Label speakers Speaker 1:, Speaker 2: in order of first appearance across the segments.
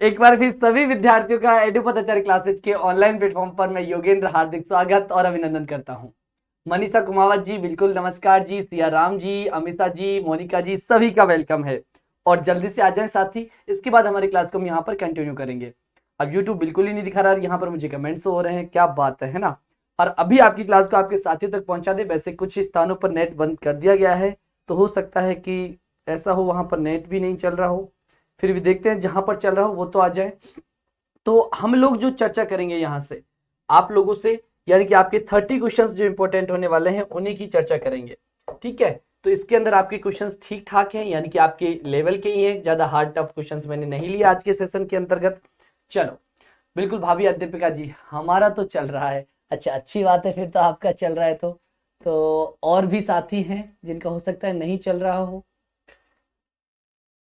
Speaker 1: एक बार फिर सभी विद्यार्थियों का एडू पताचार्य क्लासेज के ऑनलाइन प्लेटफॉर्म पर मैं योगेंद्र हार्दिक स्वागत और अभिनंदन करता हूं। मनीषा कुमावत जी बिल्कुल नमस्कार जी, सिया राम जी, अमिता जी, मोनिका जी, सभी का वेलकम है। और जल्दी से आ जाएं साथी, इसके बाद हमारी क्लास को हम यहाँ पर कंटिन्यू करेंगे। अब यूट्यूब बिल्कुल ही नहीं दिखा रहा, यहाँ पर मुझे कमेंट्स हो रहे हैं, क्या बात है ना। और अभी आपकी क्लास को आपके साथियों तक पहुंचा दे। वैसे कुछ स्थानों पर नेट बंद कर दिया गया है, तो हो सकता है कि ऐसा हो वहां पर नेट भी नहीं चल रहा हो, फिर भी देखते हैं जहां पर चल रहा हो वो तो आ जाए। तो हम लोग जो चर्चा करेंगे यहाँ से आप लोगों से, यानी कि आपके 30 क्वेश्चंस जो इंपॉर्टेंट होने वाले हैं उन्हीं की चर्चा करेंगे, ठीक है। तो इसके अंदर आपके क्वेश्चंस ठीक ठाक हैं, यानी कि आपके लेवल के ही हैं, ज्यादा हार्ड टफ क्वेश्चंस मैंने नहीं लिया आज के सेशन के अंतर्गत। चलो बिल्कुल भाभी अध्यापिका जी, हमारा तो चल रहा है। अच्छा, अच्छी बात है, फिर तो आपका चल रहा है तो और भी साथी हैं जिनका हो सकता है नहीं चल रहा हो।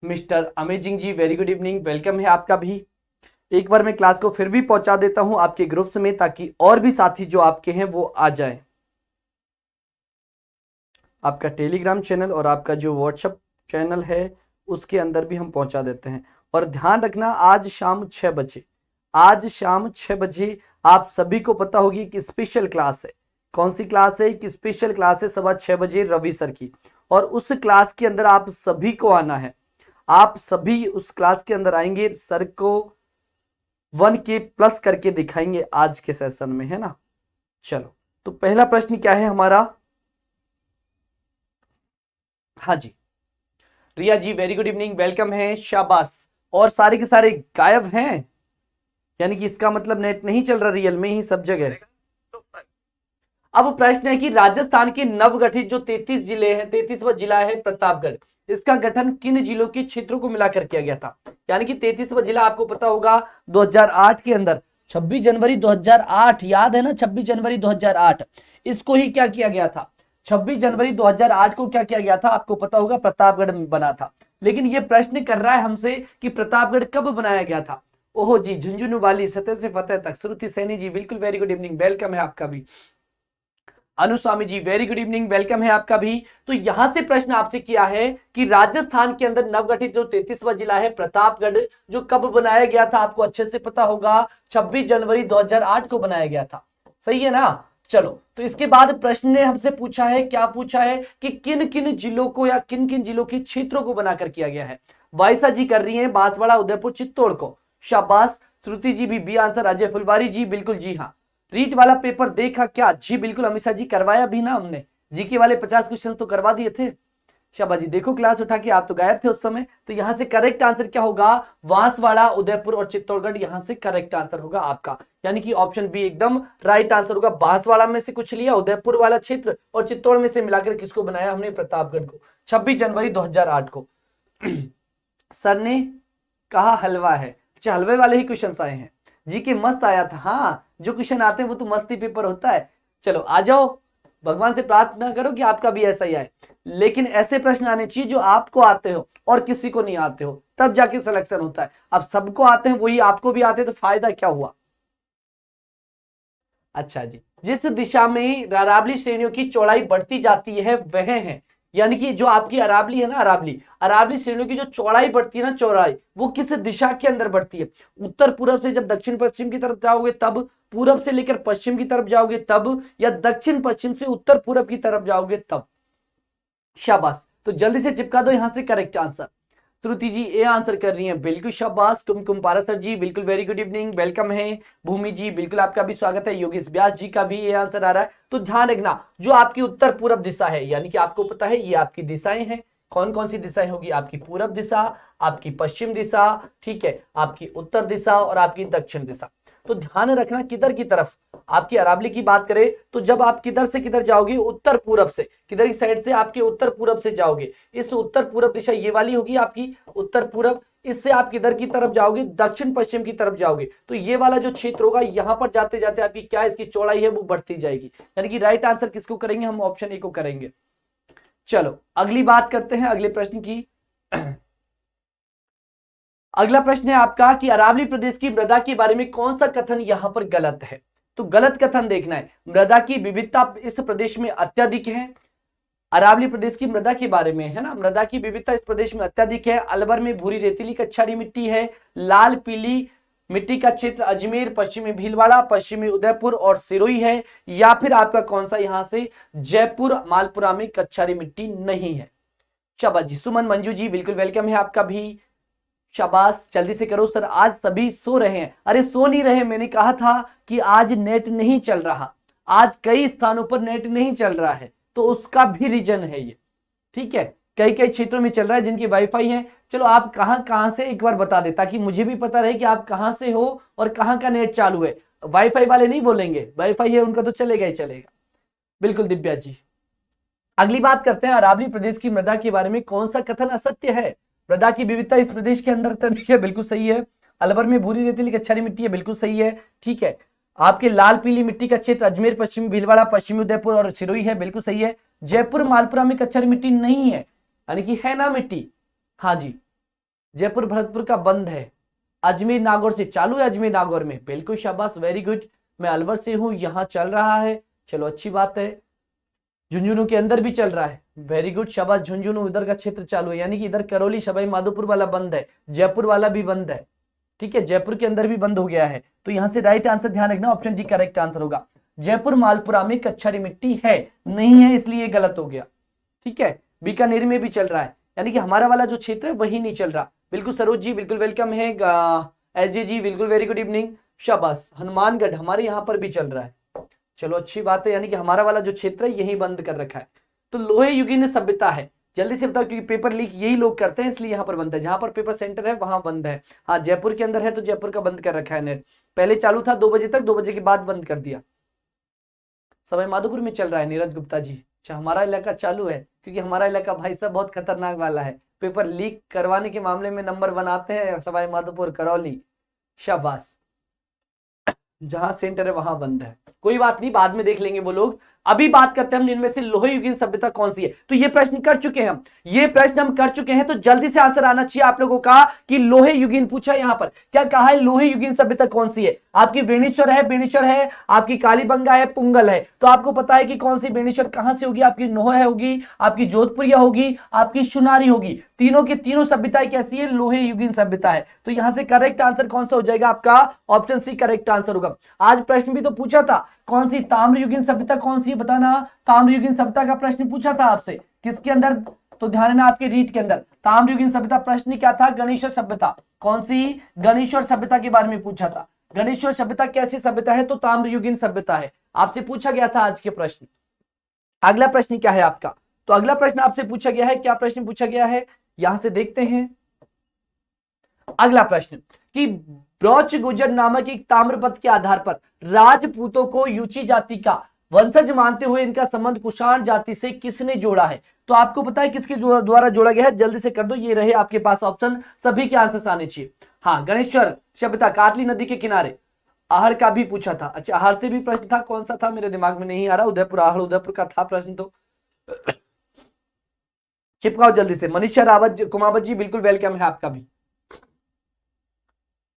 Speaker 1: मिस्टर अमेजिंग जी वेरी गुड इवनिंग, वेलकम है आपका भी। एक बार मैं क्लास को फिर भी पहुंचा देता हूं आपके ग्रुप्स में, ताकि और भी साथी जो आपके हैं वो आ जाए। आपका टेलीग्राम चैनल और आपका जो व्हाट्सएप चैनल है उसके अंदर भी हम पहुंचा देते हैं। और ध्यान रखना, आज शाम 6 बजे, आज शाम 6 बजे आप सभी को पता होगी कि स्पेशल क्लास है। कौन सी क्लास है? कि स्पेशल क्लास है 6:15 रवि सर की। और उस क्लास के अंदर आप सभी को आना है। आप सभी उस क्लास के अंदर आएंगे, सर को 1K प्लस करके दिखाएंगे आज के सेशन में, है ना। चलो, तो पहला प्रश्न क्या है हमारा? हाँ जी, रिया जी वेरी गुड इवनिंग, वेलकम है, शाबाश। और सारे के सारे गायब हैं, यानी कि इसका मतलब नेट नहीं चल रहा रियल में ही सब जगह। अब प्रश्न है कि राजस्थान के नवगठित जो 33 जिले हैं, 33वां जिला है प्रतापगढ़, इसका गठन किन जिलों के क्षेत्रों को मिलाकर किया गया था? यानी कि 33वां जिला आपको पता होगा 2008 के अंदर 26 जनवरी 2008, याद है ना, 26 जनवरी 2008 इसको ही क्या किया गया था? 26 जनवरी 2008 को क्या किया गया था आपको पता होगा, प्रतापगढ़ बना था। लेकिन ये प्रश्न कर रहा है हमसे कि प्रतापगढ़ कब बनाया गया था। ओहो जी, झुंझुनू वाली सतह से फतेह तक, श्रुति सैनी जी बिल्कुल वेरी गुड इवनिंग, वेलकम है आपका भी। अनुस्वामी जी वेरी गुड इवनिंग, वेलकम है आपका भी। तो यहां से प्रश्न आपसे किया है कि राजस्थान के अंदर नवगठित जो 33वां जिला है प्रतापगढ़, जो कब बनाया गया था आपको अच्छे से पता होगा, 26 जनवरी 2008 को बनाया गया था, सही है ना। चलो, तो इसके बाद प्रश्न ने हमसे पूछा है, क्या पूछा है कि किन किन जिलों को या किन किन जिलों के क्षेत्रों को बनाकर किया गया है। वाइसा जी कर रही है बांसवाड़ा, उदयपुर, चित्तौड़ को, शाबाश। श्रुति जी भी बी आंसर, अजय फुलवारी जी बिल्कुल जी हाँ। रीट वाला पेपर देखा क्या? जी बिल्कुल अमिषा जी, करवाया भी ना हमने, जीके वाले 50 क्वेश्चन तो करवा दिए थे। शाबाश जी, देखो क्लास उठा के, आप तो गायब थे उस समय। तो यहां से करेक्ट आंसर क्या होगा? बांसवाड़ा, उदयपुर और चित्तौड़गढ़, यहां से करेक्ट आंसर होगा आपका, यानी कि ऑप्शन बी एकदम राइट आंसर होगा। बांसवाड़ा में से कुछ लिया, उदयपुर वाला क्षेत्र और चित्तौड़ में से मिलाकर किसको बनाया हमने? प्रतापगढ़ को, 26 जनवरी 2008 को। सर ने कहा हलवा है, अच्छा हलवे वाले ही क्वेश्चन आए हैं जी के, मस्त आया था। हाँ, जो क्वेश्चन आते हैं वो तो मस्ती पेपर होता है। चलो आ जाओ, भगवान से प्रार्थना करो कि आपका भी ऐसा ही आए, लेकिन ऐसे प्रश्न आने चाहिए जो आपको आते हो और किसी को नहीं आते हो, तब जाके सिलेक्शन होता है। अब सबको आते हैं वही आपको भी आते हैं, तो फायदा क्या हुआ? अच्छा जी, जिस दिशा में अरावली श्रेणियों की चौड़ाई बढ़ती जाती है वह है, यानी कि जो आपकी अरावली है ना, अरावली श्रेणियों की जो चौड़ाई बढ़ती है ना, चौड़ाई वो किस दिशा के अंदर बढ़ती है? उत्तर पूर्व से जब दक्षिण पश्चिम की तरफ जाओगे तब, पूरब से लेकर पश्चिम की तरफ जाओगे तब, या दक्षिण पश्चिम से उत्तर पूर्व की तरफ जाओगे तब? शाबाश, तो जल्दी से चिपका दो यहां से करेक्ट आंसर। श्रुति जी ए आंसर कर रही हैं, बिल्कुल शाबाश। कुमकुम पारसर जी बिल्कुल वेरी गुड इवनिंग, वेलकम है। भूमि जी बिल्कुल आपका भी स्वागत है। योगेश व्यास जी का भी ए आंसर आ रहा है। तो ध्यान रखना, जो आपकी उत्तर पूर्व दिशा है, यानी कि आपको पता है ये आपकी दिशाएं हैं, कौन कौन सी दिशाएं होगी? आपकी पूरब दिशा, आपकी पश्चिम दिशा, ठीक है, आपकी उत्तर दिशा और आपकी दक्षिण दिशा। तो ध्यान रखना किधर की तरफ आपकी अरावली की बात करें तो जब आप किधर से किधर जाओगे, उत्तर पूरब से, किधर की साइड से? आपके उत्तर पूरब से जाओगे, इस उत्तर पूरब दिशा ये वाली होगी आपकी उत्तर पूरब। इससे आप किधर की तरफ जाओगे? दक्षिण पश्चिम की तरफ जाओगे। तो ये वाला जो क्षेत्र होगा, यहां पर जाते जाते आपकी क्या इसकी चौड़ाई है वो बढ़ती जाएगी, यानी कि राइट आंसर किसको करेंगे हम? ऑप्शन ए को करेंगे। चलो अगली बात करते हैं, अगले प्रश्न की। अगला प्रश्न है आपका कि अरावली प्रदेश की मृदा के बारे में कौन सा कथन यहां पर गलत है? तो गलत कथन देखना है, मृदा की विविधता इस प्रदेश में अत्यधिक है, अरावली प्रदेश की मृदा के बारे में है ना। मृदा की विविधता इस प्रदेश में अत्यधिक है। अलवर में भूरी रेतीली कच्छारी मिट्टी है। लाल पीली मिट्टी का क्षेत्र अजमेर, पश्चिमी भीलवाड़ा, पश्चिमी उदयपुर और सिरोही है। या फिर आपका कौन सा यहां से जयपुर मालपुरा में कच्छारी मिट्टी नहीं है। शाबाश जी। सुमन मंजू जी बिल्कुल वेलकम है आपका भी। शाबाश, जल्दी से करो सर, आज सभी सो रहे हैं। अरे सो नहीं रहे, मैंने कहा था कि आज नेट नहीं चल रहा, आज कई स्थानों पर नेट नहीं चल रहा है, तो उसका भी रीजन है ये। ठीक है, कई कई क्षेत्रों में चल रहा है जिनकी वाईफाई है। चलो आप कहां से एक बार बता दे, ताकि मुझे भी पता रहे कि आप कहां से हो और कहां का नेट चालू है। वाईफाई वाले नहीं बोलेंगे, वाईफाई है उनका तो चलेगा ही चलेगा। बिल्कुल दिव्या जी। अगली बात करते हैं, अरावली प्रदेश की मृदा के बारे में कौन सा कथन असत्य है। मृदा की विविधता इस प्रदेश के अंदर अत्यधिक है, बिल्कुल सही है। अलवर में भूरी रेतीली कच्छारी मिट्टी है, बिल्कुल सही है। ठीक है, आपके लाल पीली मिट्टी का क्षेत्र अजमेर, पश्चिमी भीलवाड़ा, पश्चिमी उदयपुर और सिरोही है, बिल्कुल सही है। जयपुर मालपुरा में कच्छारी मिट्टी नहीं है, यानी कि है ना मिट्टी। हाँ जी, जयपुर भरतपुर का बंद है। अजमेर नागौर से चालू है, अजमेर नागौर में, बिल्कुल शाबाश, वेरी गुड। मैं अलवर से हूं, यहाँ चल रहा है, चलो अच्छी बात है। झुंझुनू के अंदर भी चल रहा है, वेरी गुड, शाबाश। झुंझुनू इधर का क्षेत्र चालू है, यानी कि इधर करौली सवाई माधोपुर वाला बंद है, जयपुर वाला भी बंद है। ठीक है, जयपुर के अंदर भी बंद हो गया है, तो यहां से राइट आंसर ध्यान रखना, ऑप्शन डी करेक्ट आंसर होगा। जयपुर मालपुरा में कच्छारी मिट्टी है नहीं है, इसलिए गलत हो गया। ठीक है, बीकानेर में भी चल रहा है, यानी कि हमारा वाला जो क्षेत्र है वही नहीं चल रहा। बिल्कुल सरोज जी बिल्कुल वेलकम है। एजे जी बिल्कुल वेरी गुड इवनिंग, शाबाश। हनुमानगढ़ हमारे यहाँ पर भी चल रहा है, चलो अच्छी बात है, यानी कि हमारा वाला जो क्षेत्र है यही बंद कर रखा है। तो लोहे युगीन सभ्यता है, जल्दी से बताओ, क्योंकि पेपर लीक यही लोग करते हैं, इसलिए यहाँ पर बंद है। जहां पर पेपर सेंटर है वहां बंद है। हाँ, जयपुर के अंदर है तो जयपुर का बंद कर रखा है नेट। पहले चालू था 2 बजे तक, 2 बजे के बाद बंद कर दिया। सवाई माधोपुर में चल रहा है, नीरज गुप्ता जी। अच्छा, हमारा इलाका चालू है, क्योंकि हमारा इलाका भाई साहब बहुत खतरनाक वाला है, पेपर लीक करवाने के मामले में नंबर 1 आते हैं सवाई माधोपुर, करौली, शाबाश। जहां सेंटर है वहां बंद है, कोई बात नहीं, बाद में देख लेंगे वो लोग। अभी बात करते हैं हम इनमें से लोहे युगीन सभ्यता कौन सी है। तो ये प्रश्न कर चुके हैं हम, ये प्रश्न हम कर चुके हैं, तो जल्दी से आंसर आना चाहिए आप लोगों का कि लोहे युगीन पूछा यहां पर क्या कहा है, लोहे युगीन सभ्यता कौन सी है। आपकी बेणेश्वर है, आपकी कालीबंगा है, पुंगल है। तो आपको पता है कि कौन सी बेणेश्वर कहां से होगी, आपकी नोह होगी, आपकी जोधपुरिया होगी, आपकी सुनारी होगी। तीनों की तीनों सभ्यताएं कैसी है, लोहे युगीन सभ्यता है। तो यहां से करेक्ट आंसर कौन सा हो जाएगा, आपका ऑप्शन सी करेक्ट आंसर होगा। आज प्रश्न भी तो पूछा था, कौन सी ताम्र युगीन सभ्यता कौन सी है बताना। ताम्र युगीन सभ्यता का प्रश्न पूछा था आपसे, किसके अंदर, तो ध्यान देना आपके रीट के अंदर। ताम्र युगीन सभ्यता प्रश्न क्या था, गणेश्वर सभ्यता। कौन सी, गणेश्वर सभ्यता के बारे में पूछा था। गणेश्वर सभ्यता कैसी सभ्यता है, तो ताम्र युगीन सभ्यता है, आपसे पूछा गया था आज के प्रश्न। अगला प्रश्न क्या है आपका, तो अगला प्रश्न आपसे पूछा गया है, क्या प्रश्न पूछा गया है, यहां से देखते हैं। अगला प्रश्न कि ब्रौच गुजर नामक एक ताम्रपत्र के आधार पर राजपूतों को युची जाति का वंशज मानते हुए इनका संबंध कुषाण जाति से किसने जोड़ा है। तो आपको पता है किसके द्वारा जोड़ा गया है, जल्दी से कर दो, ये रहे आपके पास ऑप्शन, सभी के आंसर आने चाहिए। हाँ, गणेश्वर सभ्यता काटली नदी के किनारे, आहड़ का भी पूछा था। अच्छा, आहड़ से भी प्रश्न था, कौन सा था मेरे दिमाग में नहीं आ रहा, उदयपुर, आहड़ उदयपुर का था प्रश्न, तो चिपकाओ जल्दी से। मनीषा रावत कुमावत जी बिल्कुल वेलकम है आपका भी।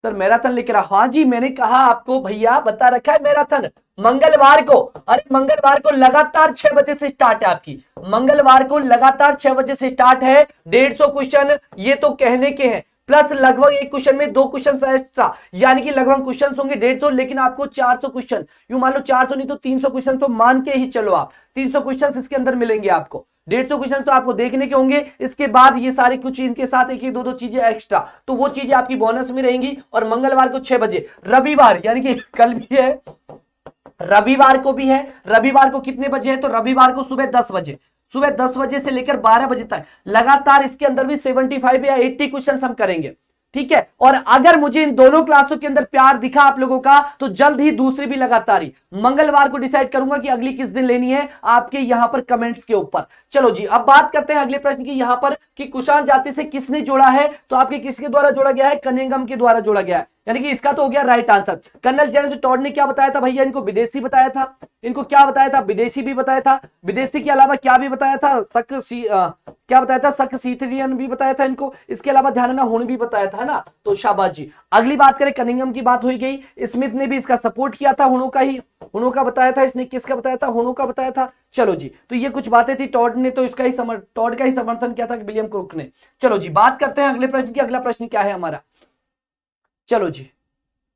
Speaker 1: सर मैराथन लेकर आओ, हाँ जी, मैंने कहा आपको भैया, बता रखा है मैराथन मंगलवार को। अरे मंगलवार को लगातार 6 बजे से स्टार्ट है आपकी, मंगलवार को लगातार 6 बजे से स्टार्ट है। 150 क्वेश्चन ये तो कहने के हैं, प्लस लगभग एक क्वेश्चन में 2 क्वेश्चन एक्स्ट्रा, यानी कि लगभग क्वेश्चन होंगे 150, लेकिन आपको 400 क्वेश्चन, यूं मान लो 400 नहीं तो 300 क्वेश्चन तो मान के ही चलो आप, 300 क्वेश्चन इसके अंदर मिलेंगे आपको। 150 क्वेश्चन तो आपको देखने के होंगे, इसके बाद ये सारी कुछ इनके साथ एक एक 2-2 चीजें एक्स्ट्रा, तो वो चीजें आपकी बोनस में रहेंगी। और मंगलवार को 6 बजे, रविवार यानी कि कल भी है, रविवार को भी है। रविवार को कितने बजे है, तो रविवार को सुबह 10 बजे, सुबह 10 बजे से लेकर 12 बजे तक लगातार इसके अंदर भी 75 या 80 क्वेश्चन हम करेंगे। ठीक है, और अगर मुझे इन दोनों क्लासों के अंदर प्यार दिखा आप लोगों का, तो जल्द ही दूसरी भी लगातार ही मंगलवार को डिसाइड करूंगा कि अगली किस दिन लेनी है, आपके यहां पर कमेंट्स के ऊपर। चलो जी, अब बात करते हैं अगले प्रश्न की, यहां पर कि कुषाण जाति से किसने जोड़ा है। तो आपके किसके द्वारा जोड़ा गया है, कनिंघम के द्वारा जोड़ा गया है, यानी कि इसका तो हो गया right answer. Colonel James Tod ने क्या बताया था भैया, इनको विदेशी बताया था, इनको क्या बताया था, विदेशी भी बताया था, विदेशी के अलावा क्या भी बताया था, क्या बताया था, सक सीथरियन भी बताया था इनको, इसके अलावा ध्यान रखना हुन भी बताया था, है ना। तो शाबाश जी। अगली बात करें, कनिंघम की बात हो गई, स्मिथ ने भी इसका सपोर्ट किया था, हुनों का ही, हुनों का बताया था, इसने किसका बताया था, हुनों का बताया था। चलो जी, तो ये कुछ बातें थी, टॉड ने तो इसका ही टॉड का ही समर्थन किया था विलियम क्रुक ने। चलो जी, बात करते हैं अगले प्रश्न की। अगला प्रश्न क्या है हमारा, चलो जी,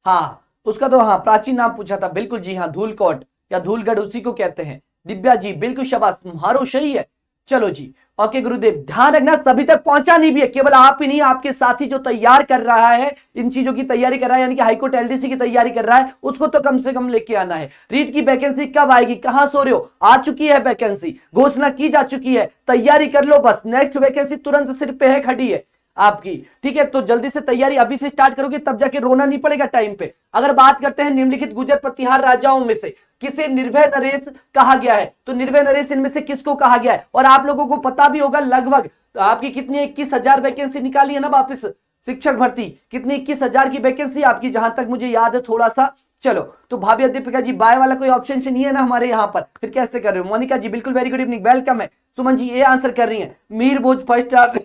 Speaker 1: हाँ उसका तो हाँ प्राचीन नाम पूछा था, बिल्कुल जी हाँ, धूलकोट या धूलगढ़ उसी को कहते हैं। दिव्या जी बिल्कुल शाबाश, मारो सही है। चलो जी, ओके गुरुदेव, ध्यान रखना सभी तक पहुंचा नहीं भी है, केवल आप ही नहीं, आपके साथी जो तैयार कर रहा है, इन चीजों की तैयारी कर रहा है, यानी कि हाईकोर्ट एलडीसी की तैयारी कर रहा है, उसको तो कम से कम लेके आना है। रीट की वैकेंसी कब आएगी, कहां सो रहे हो, आ चुकी है वैकेंसी, घोषणा की जा चुकी है, तैयारी कर लो बस, नेक्स्ट वैकेंसी तुरंत सिर पे है, खड़ी है आपकी, ठीक है। तो जल्दी से तैयारी अभी से स्टार्ट करोगे, तब जाके रोना नहीं पड़ेगा टाइम पे। अगर बात करते हैं निम्नलिखित गुर्जर प्रतिहार राजाओं में से किसे निर्भय नरेश कहा गया है, तो निर्भय नरेश इनमें से किसको कहा गया है, और आप लोगों को पता भी होगा लगभग, तो आपकी कितनी 21,000 वैकेंसी निकाली है ना वापिस, शिक्षक भर्ती कितनी 21,000 की वैकेंसी आपकी, जहां तक मुझे याद है थोड़ा सा। चलो, तो भाभी अध्यापिका जी बाय वाला कोई ऑप्शन नहीं है ना हमारे यहाँ पर, फिर कैसे कर रहे हो। मोनिका जी बिल्कुल वेरी गुड इवनिंग, वेलकम है। सुमन जी ये आंसर कर रही है, मीर भोज फर्स्ट।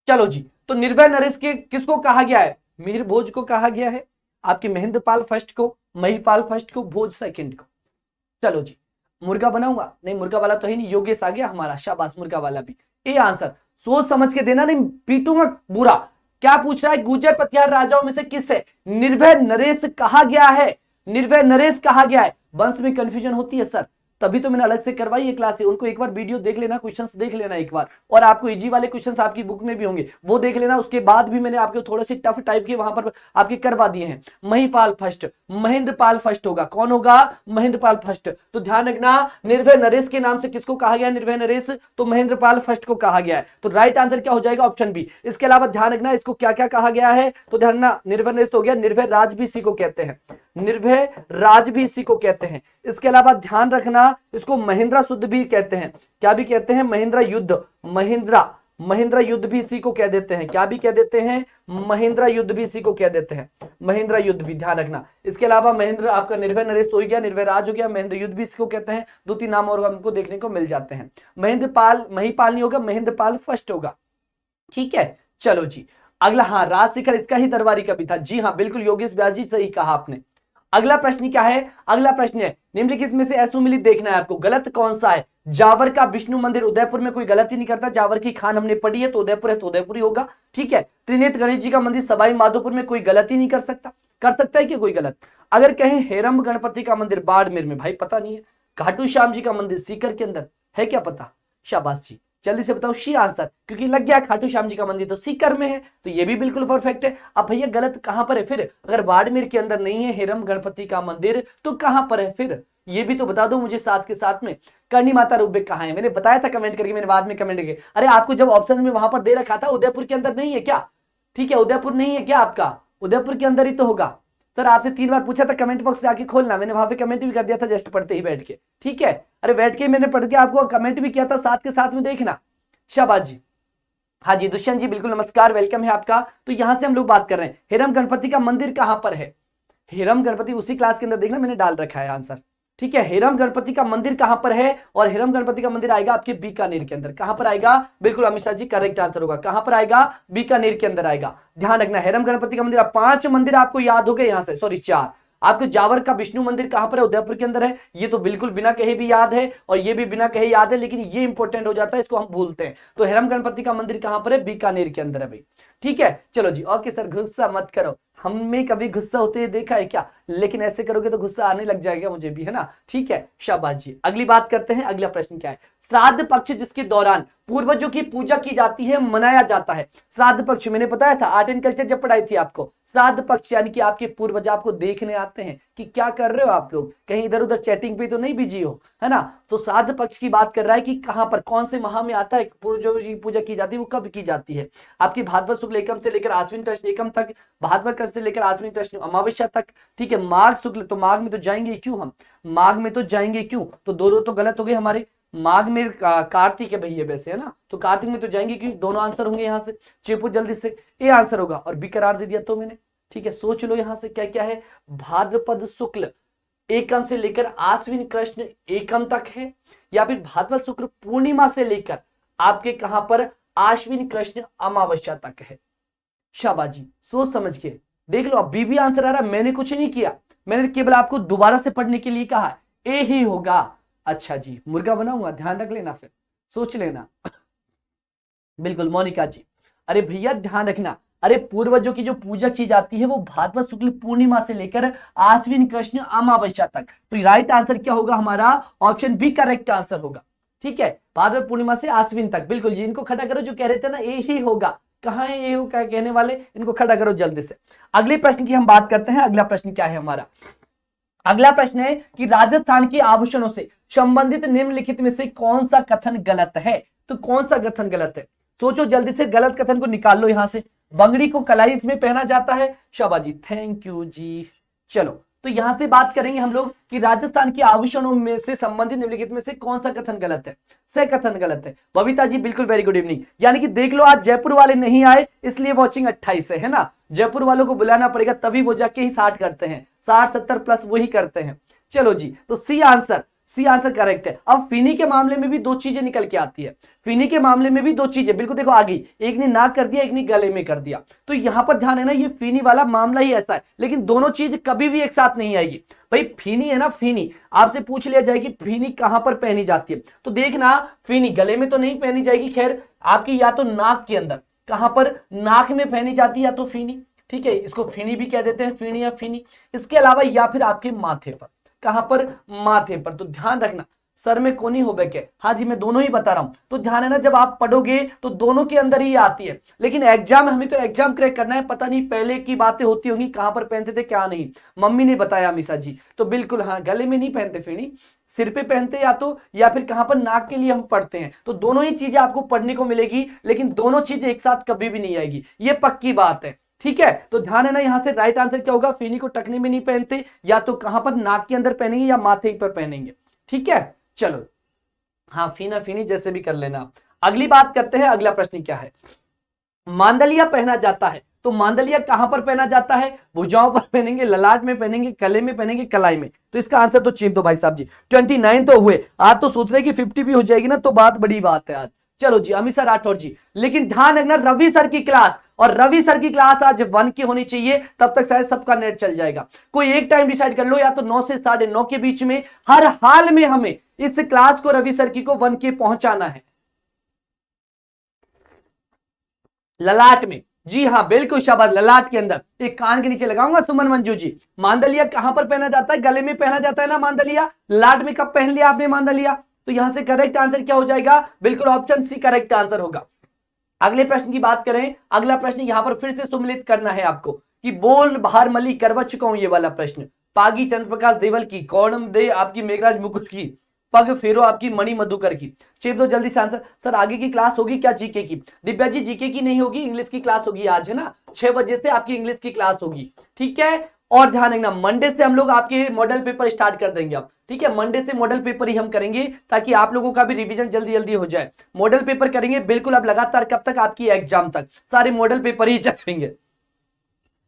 Speaker 1: चलो जी, तो निर्भय नरेश के किसको कहा गया है, मिहिर भोज को कहा गया है, आपके महेंद्रपाल फर्स्ट को, महिपाल फर्स्ट को, भोज सेकंड को। चलो जी, मुर्गा बनाऊंगा, नहीं मुर्गा वाला तो है नहीं, योगेश आ गया हमारा, शाबाश, मुर्गा वाला भी। ए आंसर सोच समझ के देना, नहीं पीटूंगा बुरा। क्या पूछ रहा है, गुर्जर प्रतिहार राजाओं में से किस है निर्भय नरेश कहा गया है, निर्भय नरेश कहा गया है। वंश में कंफ्यूजन होती है सर, तभी तो मैंने अलग से करवाई है क्लास, उनको एक बार वीडियो देख लेना, क्वेश्चंस देख लेना एक बार, और आपको इजी वाले क्वेश्चंस आपकी बुक में भी होंगे, वो देख लेना। उसके बाद भी मैंने आपके थोड़े से टफ टाइप के वहां पर आपके करवा दिए हैं। महिपाल फर्स्ट, महेंद्रपाल फर्स्ट होगा, कौन होगा, महेंद्रपाल फर्स्ट। तो ध्यान रखना, निर्भय नरेश के नाम से किसको कहा गया, निर्भय नरेश, तो महेंद्रपाल फर्स्ट को कहा गया है। तो राइट आंसर क्या हो जाएगा, ऑप्शन बी। इसके अलावा ध्यान रखना इसको क्या क्या कहा गया है, तो ध्यान रखना निर्भय नरेश हो गया, निर्भय राज भी इसी को कहते हैं, निर्भय राज भी इसी को कहते हैं। इसके अलावा ध्यान रखना इसको महिंद्रा शुद्ध भी कहते हैं, क्या भी कहते हैं, महिंद्रा युद्ध, महिंद्रा युद्ध भी इसी को कह देते हैं, क्या भी कह देते हैं, महिंद्रा युद्ध भी इसी को कह देते हैं, महिंद्रा युद्ध भी, ध्यान रखना। इसके अलावा महेंद्र आपका निर्भय नरेश हो गया, निर्भय राज हो गया, महेंद्र युद्ध भी इसको कहते हैं, 2-3 नाम और हमको देखने को मिल जाते हैं। महेंद्रपाल, महिपाल नहीं होगा, महेंद्रपाल फर्स्ट होगा, ठीक है। चलो जी, अगला, हाँ राजशेखर इसका ही दरबारी कवि था, जी हाँ बिल्कुल योगेश व्यास जी सही कहा आपने। अगला प्रश्न क्या है, अगला प्रश्न है निम्नलिखित में से असुमिलित देखना है आपको, गलत कौन सा है। जावर का विष्णु मंदिर उदयपुर में कोई गलती नहीं करता, जावर की खान हमने पढ़ी है तो उदयपुर है तो उदयपुर ही होगा, ठीक है। त्रिनेत्र गणेश जी का मंदिर सवाई माधोपुर में कोई गलती नहीं कर सकता, कर सकता है कि कोई गलत। अगर कहें हेरम्ब गणपति का मंदिर बाड़मेर में, भाई पता नहीं है। खाटू श्याम जी का मंदिर सीकर के अंदर है, क्या पता, शाबाश जी, जल्दी से बताओ शी आंसर, क्योंकि लग गया खाटू श्याम जी का मंदिर तो सीकर में है, तो ये भी बिल्कुल परफेक्ट है। अब भैया गलत कहां पर है फिर, अगर बाड़मेर के अंदर नहीं है हेरम्ब गणपति का मंदिर तो कहां पर है फिर, ये भी तो बता दो मुझे साथ के साथ में। करनी माता रूपबेक कहां है, मैंने बताया था कमेंट करके, मैंने बाद में कमेंट किया, अरे आपको जब ऑप्शन में वहां पर दे रखा था उदयपुर के अंदर नहीं है क्या, ठीक है, उदयपुर नहीं है क्या आपका, उदयपुर के अंदर ही तो होगा। सर आपसे 3 बार पूछा था, कमेंट बॉक्स जाके खोलना, मैंने वहां पे कमेंट भी कर दिया था जस्ट पढ़ते ही बैठ के, ठीक है। अरे बैठ के मैंने पढ़ के आपको कमेंट भी किया था, साथ के साथ में देखना, शाबाश जी। हाँ जी दुष्यंत जी बिल्कुल नमस्कार, वेलकम है आपका। तो यहां से हम लोग बात कर रहे हैं हेरम्ब गणपति का मंदिर कहां पर है, हेरम्ब गणपति उसी क्लास के अंदर देखना मैंने डाल रखा है आंसर, ठीक है। हेरम्ब गणपति का मंदिर कहां पर है, और हेरम्ब गणपति का मंदिर आएगा आपके बीकानेर के अंदर, कहां पर आएगा, बिल्कुल अमित शाह जी करेक्ट आंसर होगा, कहां पर आएगा, बीकानेर के अंदर आएगा। ध्यान रखना हेरम्ब गणपति का मंदिर, 5 मंदिर आपको याद हो गए यहां से, सॉरी 4। आपको जावर का विष्णु मंदिर कहां पर है, उदयपुर के अंदर है, ये तो बिल्कुल बिना कहे भी याद है, और ये भी बिना कहे याद है, लेकिन ये इंपॉर्टेंट हो जाता है, इसको हम भूलते हैं। तो हेरम्ब गणपति का मंदिर कहां पर है, बीकानेर के अंदर है भाई, ठीक है। चलो जी, ओके सर गुस्सा मत करो, हमें कभी गुस्सा होते हुए देखा है क्या, लेकिन ऐसे करोगे तो गुस्सा आने लग जाएगा मुझे भी, है ना, ठीक है, शाबाश जी। अगली बात करते हैं, अगला प्रश्न क्या है, श्राद्ध पक्ष जिसके दौरान पूर्वजों की पूजा की जाती है, मनाया जाता है, श्राद्ध पक्ष मैंने बताया था आर्ट एंड कल्चर जब पढ़ाई थी आपको, श्राद्ध पक्ष यानी कि आपके पूर्वज आपको देखने आते हैं कि क्या कर रहे हो आप लोग, कहीं इधर उधर चैटिंग पे तो नहीं बिजी हो, है ना। तो श्राद्ध पक्ष की बात कर रहा है कि कहां पर कौन से माह में आता है पूर्वजों की पूजा की जाती है, वो कब की जाती है, आपकी भाद्रपद शुक्ल एकम से लेकर आश्विन कृष्ण एकम तक, भाद्रपद कृष्ण से लेकर आश्विन कृष्ण अमावस्या तक, ठीक है। माघ शुक्ल, तो माघ में तो जाएंगे क्यों हम, माघ में तो जाएंगे क्यों, तो दो तो गलत हो गए हमारे, माघ में कार्तिक है भैया वैसे, है ना, तो कार्तिक में तो जाएंगे क्यों, दोनों आंसर होंगे यहाँ से, चेपू जल्दी से, ए आंसर होगा, और बी करार दे दिया तो मैंने, ठीक है। सोच लो यहां से क्या क्या है, भाद्रपद शुक्ल एकम से लेकर आश्विन कृष्ण एकम तक है, या फिर भाद्रपद शुक्ल पूर्णिमा से लेकर आपके कहां पर आश्विन कृष्ण अमावस्या तक है। शाबाश जी, सोच समझ के देख लो, अभी भी आंसर आ रहा है। मैंने कुछ नहीं किया, मैंने केवल आपको दोबारा से पढ़ने के लिए कहा, ए ही होगा। अच्छा जी, मुर्गा बनाऊंगा, ध्यान रख लेना, फिर सोच लेना। बिल्कुल मोनिका जी, अरे भैया ध्यान रखना, अरे पूर्वजों की जो पूजा की जाती है वो भाद्रपद शुक्ल पूर्णिमा से लेकर आश्विन कृष्ण अमावस्या तक। तो राइट आंसर क्या होगा हमारा? ऑप्शन बी करेक्ट आंसर होगा। ठीक है, भाद्रपद पूर्णिमा से आश्विन तक। बिल्कुल जी, इनको खड़ा करो जो कह रहे थे ना ए ही होगा। कहां है ये होगा कहने वाले? इनको खड़ा करो जल्दी से। अगले प्रश्न की हम बात करते हैं। अगला प्रश्न क्या है हमारा? अगला प्रश्न है कि राजस्थान के आभूषणों से संबंधित निम्नलिखित में से कौन सा कथन गलत है? तो कौन सा कथन गलत है? सोचो जल्दी से, गलत कथन को निकाल लो यहां से। बंगड़ी को कलाई इसमें पहना जाता है। शाबाश जी, थैंक यू जी। चलो, तो यहां से बात करेंगे हम लोग कि राजस्थान के आभूषणों में से संबंधित निम्नलिखित में से कौन सा कथन गलत है? से कथन गलत है। बबीता जी बिल्कुल, वेरी गुड इवनिंग। यानी कि देख लो, आज जयपुर वाले नहीं आए इसलिए वॉचिंग 28 है ना। जयपुर वालों को बुलाना पड़ेगा तभी वो जाके ही 60 करते हैं, 60-70 प्लस वही करते हैं। चलो जी, तो सी आंसर करेक्ट है। अब फिनी के मामले में भी दो चीजें निकल के आती है। फिनी के मामले में भी दो चीजें, बिल्कुल देखो आगे, एक ने नाक कर दिया, एक ने गले में कर दिया। तो यहां पर ध्यान है ना, ये फिनी वाला मामला ही ऐसा है। लेकिन दोनों चीज कभी भी एक साथ नहीं आएगी भाई। फिनी है ना, फिनी आपसे पूछ लिया जाए कि फिनी कहां पर पहनी जाती है, तो देखना फिनी गले में तो नहीं पहनी जाएगी, खैर आपकी या तो नाक के अंदर, कहां पर नाक में पहनी जाती है या तो फिनी। ठीक है, इसको फिनी भी कह देते हैं, फिनी या फिनी। इसके अलावा या फिर आपके माथे पर, कहां पर? माथे पर। तो ध्यान रखना, सर में कोनी हो बैके, हाँ जी मैं दोनों ही बता रहा हूं। तो ध्यान है ना, जब आप पढ़ोगे तो दोनों के अंदर ही आती है। लेकिन एग्जाम, हमें तो एग्जाम क्रैक करना है। पता नहीं पहले की बातें होती होंगी, कहां पर पहनते थे क्या नहीं, मम्मी ने बताया अमीषा जी। तो बिल्कुल हाँ, गले में नहीं पहनते फिनी, सिर पे पहनते या फिर कहां पर? नाक के लिए हम पढ़ते हैं। तो दोनों ही चीजें आपको पढ़ने को मिलेगी, लेकिन दोनों चीजें एक साथ कभी भी नहीं आएगी, ये पक्की बात है। ठीक है, तो ध्यान है ना, यहां से राइट आंसर क्या होगा? फिनी को टकने में नहीं पहनते, या तो कहां पर? नाक के अंदर पहनेंगे या माथे पर पहनेंगे। ठीक है, चलो हाँ, फीना फिनी जैसे भी कर लेना। अगली बात करते हैं, अगला प्रश्न क्या है? मांदलिया पहना जाता है, तो मांदलिया कहां पर पहना जाता है? भुजाओं पर पहनेंगे, ललाट में पहनेंगे, गले में पहनेंगे, कलाई में। तो इसका आंसर तो चीप दो भाई साहब जी। 29 तो हुए, आज तो सोच रहे कि 50 भी हो जाएगी ना, तो बात बड़ी बात है आज। चलो जी, अमित सर, राठौर जी, लेकिन ध्यान रखना रवि सर की क्लास, और रवि सर की क्लास आज 1 की होनी चाहिए, तब तक शायद सबका नेट चल जाएगा। कोई एक टाइम डिसाइड कर लो, या तो 9 से 9:30 के बीच में, हर हाल में हमें इस क्लास को रवि सर की को 1 के पहुंचाना है। ललाट में, जी हाँ बिल्कुल शाबाश, ललाट के अंदर। एक कान के नीचे लगाऊंगा सुमन मंजू जी। मांदलिया कहां पर पहना जाता है? गले में पहना जाता है ना मांदलिया। ललाट में कब पहन लिया आपने मांदलिया? तो यहां से करेक्ट आंसर क्या हो जाएगा? बिल्कुल ऑप्शन सी करेक्ट आंसर होगा। अगले प्रश्न की बात करें, अगला प्रश्न यहां पर फिर से सम्मिलित करना है आपको कि बोल बाहर मली करवा चुका हूं, ये वाला प्रश्न। पागी चंद्रप्रकाश देवल की, कौड़म दे आपकी मेघराज मुकुट की, पग फेरो आपकी मणि मधुकर की। चेप दो जल्दी से आंसर। सर आगे की क्लास होगी क्या जीके की? दिव्या जी जीके की नहीं होगी, इंग्लिश की क्लास होगी आज, है ना। 6 बजे से आपकी इंग्लिश की क्लास होगी। ठीक है, और ध्यान रखना, मंडे से हम लोग आपके मॉडल पेपर स्टार्ट कर देंगे आप। ठीक है, मंडे से मॉडल पेपर ही हम करेंगे, ताकि आप लोगों का भी रिवीजन जल्दी जल्दी हो जाए। मॉडल पेपर करेंगे बिल्कुल, अब लगातार कब तक? आपकी एग्जाम तक सारे मॉडल पेपर ही चलेंगे।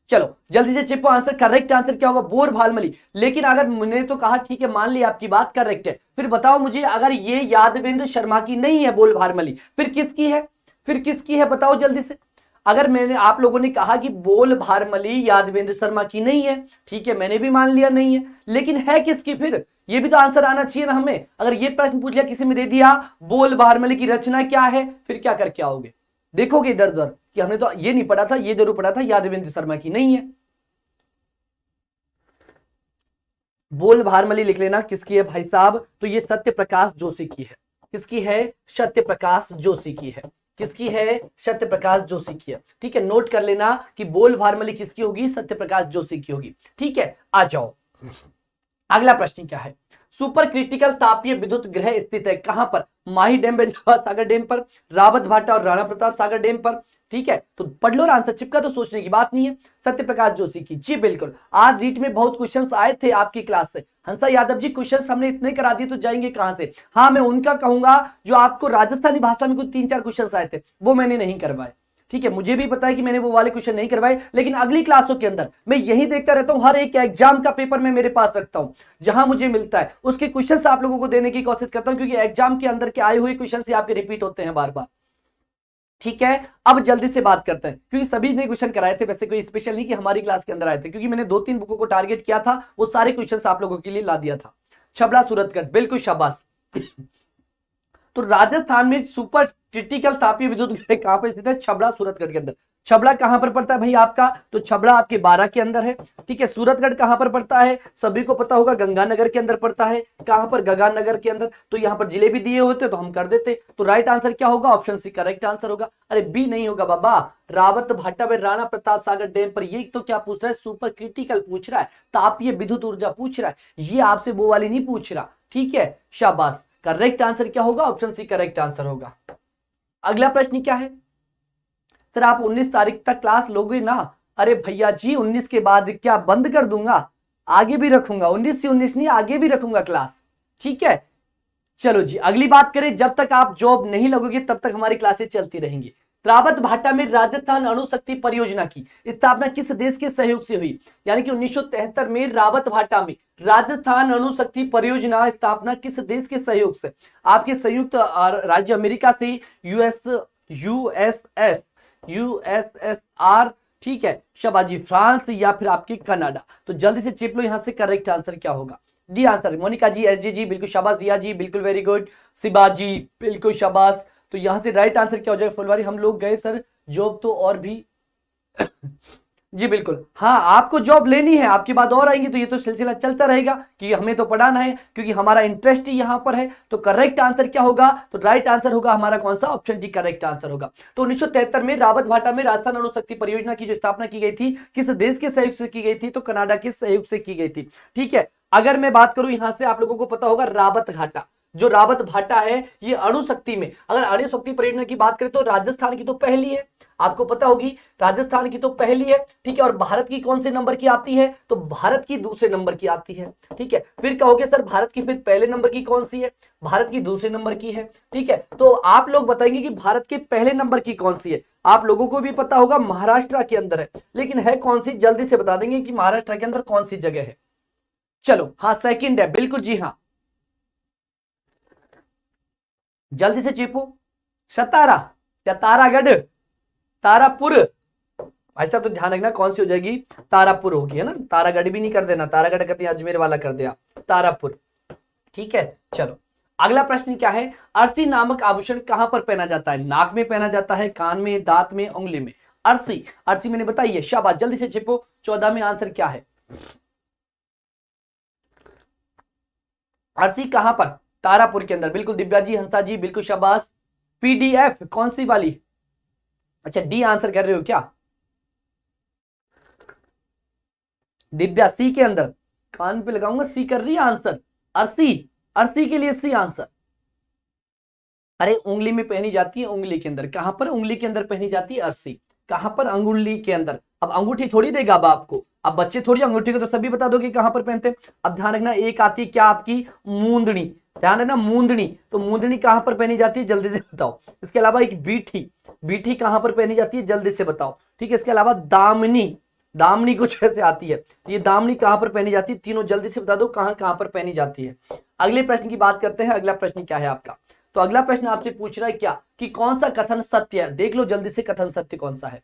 Speaker 1: चलो जल्दी से चिपो आंसर। करेक्ट आंसर क्या होगा? बोर भालमली। लेकिन अगर मैंने तो कहा ठीक है, मान लिया आपकी बात करेक्ट है, फिर बताओ मुझे, अगर ये यादवेंद्र शर्मा की नहीं है बोल भारमली, फिर किसकी है? फिर किसकी है बताओ जल्दी से। अगर मैंने, आप लोगों ने कहा कि बोल भारमली यादवेंद्र शर्मा की नहीं है, ठीक है मैंने भी मान लिया नहीं है, लेकिन है किसकी? फिर ये भी तो आंसर आना चाहिए ना हमें। अगर ये प्रश्न पूछ लिया, किसी में दे दिया बोल भारमली की रचना क्या है, फिर क्या करके आओगे? देखोगे इधर उधर कि हमने तो ये नहीं पढ़ा था, ये जरूर पढ़ा था, यादवेंद्र शर्मा की नहीं है। बोल भारमली लिख लेना किसकी है भाई साहब? तो ये सत्य प्रकाश जोशी की है। किसकी है? सत्य प्रकाश जोशी की है। किसकी है? सत्य प्रकाश जोशी की है। ठीक है, नोट कर लेना कि बोल भारमली किसकी होगी? सत्य प्रकाश जोशी की होगी। ठीक है, आ जाओ अगला प्रश्न क्या है? सुपर क्रिटिकल तापीय विद्युत ग्रह स्थित है कहां पर? माही डैम, बेंजाबाद सागर डैम पर, रावत भाटा और राणा प्रताप सागर डैम पर। ठीक है, तो पढ़ लो आंसर, चिपका तो सोचने की बात नहीं है। सत्य प्रकाश जोशी की, जी बिल्कुल। आज रीट में बहुत क्वेश्चंस आए थे आपकी क्लास से। हंसा यादव जी, क्वेश्चंस हमने इतने करा दिए तो जाएंगे कहां से? हाँ मैं उनका कहूंगा जो आपको राजस्थानी भाषा में कुछ 3-4 क्वेश्चंस आए थे, वो मैंने नहीं करवाए। ठीक है, मुझे भी पता है कि मैंने वो वाले क्वेश्चन नहीं करवाए, लेकिन अगली क्लासों के अंदर मैं यही देखता रहता हूं, हर एक एग्जाम का पेपर मैं मेरे पास रखता हूं, जहां मुझे मिलता है उसके क्वेश्चन आप लोगों को देने की कोशिश करता हूं, क्योंकि एग्जाम के अंदर के आए हुए क्वेश्चन से आपके रिपीट होते हैं बार बार। ठीक है, अब जल्दी से बात करते हैं, क्योंकि सभी ने क्वेश्चन कराए थे, वैसे कोई स्पेशल नहीं कि हमारी क्लास के अंदर आए थे, क्योंकि मैंने 2-3 बुकों को टारगेट किया था, वो सारे क्वेश्चन आप लोगों के लिए ला दिया था। छबड़ा सूरतगढ़, बिल्कुल शाबाश। तो राजस्थान में सुपर क्रिटिकल तापीय विद्युत ग्रिड कहां पर स्थित है? छबड़ा सूरतगढ़ के अंदर। छबड़ा कहां पर पड़ता है भाई आपका? तो छबड़ा आपके 12 के अंदर है। ठीक है, सूरतगढ़ कहां पर पड़ता है? सभी को पता होगा, गंगानगर के अंदर पड़ता है। कहां पर? गंगानगर के अंदर। तो यहां पर जिले भी दिए होते तो हम कर देते। तो राइट आंसर क्या होगा? ऑप्शन सी करेक्ट आंसर होगा। अरे बी नहीं होगा बाबा, रावत भाटा में राणा प्रताप सागर डैम पर। ये तो क्या पूछ रहा है? सुपर क्रिटिकल पूछ रहा है, तापीय विद्युत ऊर्जा पूछ रहा है, ये आपसे वो वाली नहीं पूछ रहा। ठीक है, शाबाश। करेक्ट आंसर क्या होगा? ऑप्शन सी करेक्ट आंसर होगा। अगला प्रश्न क्या है? सर आप 19 तारीख तक क्लास लोगे ना? अरे भैया जी, 19 के बाद क्या बंद कर दूंगा? आगे भी रखूंगा, 19 से 19 नहीं, आगे भी रखूंगा क्लास। ठीक है, चलो जी अगली बात करें। जब तक आप जॉब नहीं लगोगे तब तक हमारी क्लासेस चलती रहेंगी। रावत भाटा में राजस्थान अणु शक्ति परियोजना की स्थापना किस देश के सहयोग से हुई? यानी कि 1973 में रावत भाटा में राजस्थान अणु शक्ति परियोजना स्थापना किस देश के सहयोग से? आपके संयुक्त राज्य अमेरिका से, यूएसएसआर, ठीक है शाबाजी, फ्रांस, या फिर आपके कनाडा। तो जल्दी से चिप लो यहां से, करेक्ट आंसर क्या होगा? D answer. Monika ji, yes जी बिल्कुल शाबाश, रिया जी बिल्कुल वेरी गुड, शिबा जी बिल्कुल शाबाश। तो यहां से राइट आंसर क्या हो जाएगा? फुलवारी, हम लोग गए सर जॉब तो और भी जी बिल्कुल, हाँ आपको जॉब लेनी है, आपकी बात और आएंगी, तो ये तो सिलसिला चलता रहेगा कि हमें तो पढ़ाना है, क्योंकि हमारा इंटरेस्ट ही यहां पर है। तो करेक्ट आंसर क्या होगा? तो राइट आंसर होगा हमारा कौन सा? ऑप्शन डी करेक्ट आंसर होगा। तो 1973 में रावत भाटा में राजस्थान अणु शक्ति परियोजना की जो स्थापना की गई थी, किस देश के सहयोग से की गई थी? तो कनाडा के सहयोग से की गई थी। ठीक है, अगर मैं बात करूं यहां से, आप लोगों को पता होगा रावत घाटा, जो रावत भाटा है ये अणु शक्ति में, अगर अणु शक्ति परियोजना की बात करें तो राजस्थान की तो पहली है, आपको पता होगी, राजस्थान की तो पहली है। ठीक है, और भारत की कौन से नंबर की आती है? तो भारत की दूसरे नंबर की आती है। ठीक है, फिर कहोगे सर भारत की फिर पहले नंबर की कौन सी है? भारत की दूसरे नंबर की है। ठीक है, तो आप लोग बताएंगे कि भारत के पहले नंबर की कौन सी है? आप लोगों को भी पता होगा महाराष्ट्र के अंदर है, लेकिन है कौन सी? जल्दी से बता देंगे कि महाराष्ट्र के अंदर कौन सी जगह है। चलो हाँ, सेकंड है, बिल्कुल जी हाँ, जल्दी से चीपू। सतारा या तारागढ़? तारापुर। भाई साहब तो ध्यान रखना कौन सी हो जाएगी? तारापुर होगी, है ना, तारागढ़ भी नहीं कर देना, तारागढ़ करते अजमेर वाला कर दिया, तारापुर। ठीक है, चलो अगला प्रश्न क्या है? अर्सी नामक आभूषण कहां पर पहना जाता है? नाक में पहना जाता है, कान में, दांत में, उंगली में? अर्सी, अर्सी मैंने बताई है, शाबाश, जल्दी से छिपो। 14 में आंसर क्या है? अर्सी कहां पर? तारापुर के अंदर, बिल्कुल दिव्या जी, हंसा जी बिल्कुल शाबाश। पीडीएफ कौन सी वाली? अच्छा डी आंसर कर रहे हो क्या दिव्या? सी के अंदर, कान पे लगाऊंगा, सी कर रही है आंसर। अर्सी, अर्सी के लिए सी आंसर। अरे उंगली में पहनी जाती है, उंगली के अंदर। कहां पर? उंगली के अंदर पहनी जाती है अर्सी। कहां पर? अंगुली के अंदर। अब अंगूठी थोड़ी देगा अब आपको, अब बच्चे थोड़ी अंगूठी को तो सभी बता दोगे कहां पर पहनते हैं। अब ध्यान रखना, एक आती है क्या आपकी? मूंदनी, ध्यान रखना मूंदनी। तो मूंदनी कहां पर पहनी जाती है? जल्दी से बताओ। इसके अलावा एक बीठी, बीठी कहां पर पहनी जाती है? जल्दी से बताओ। ठीक है, इसके अलावा दामनी, दामनी कुछ ऐसे आती है, ये दामनी कहां पर पहनी जाती है? तीनों जल्दी से बता दो कहां कहां पर पहनी जाती है। अगले प्रश्न की बात करते हैं। अगला प्रश्न क्या है आपका? तो अगला प्रश्न आपसे पूछ रहा है क्या कि कौन सा कथन सत्य है? देख लो जल्दी से, कथन सत्य कौन सा है?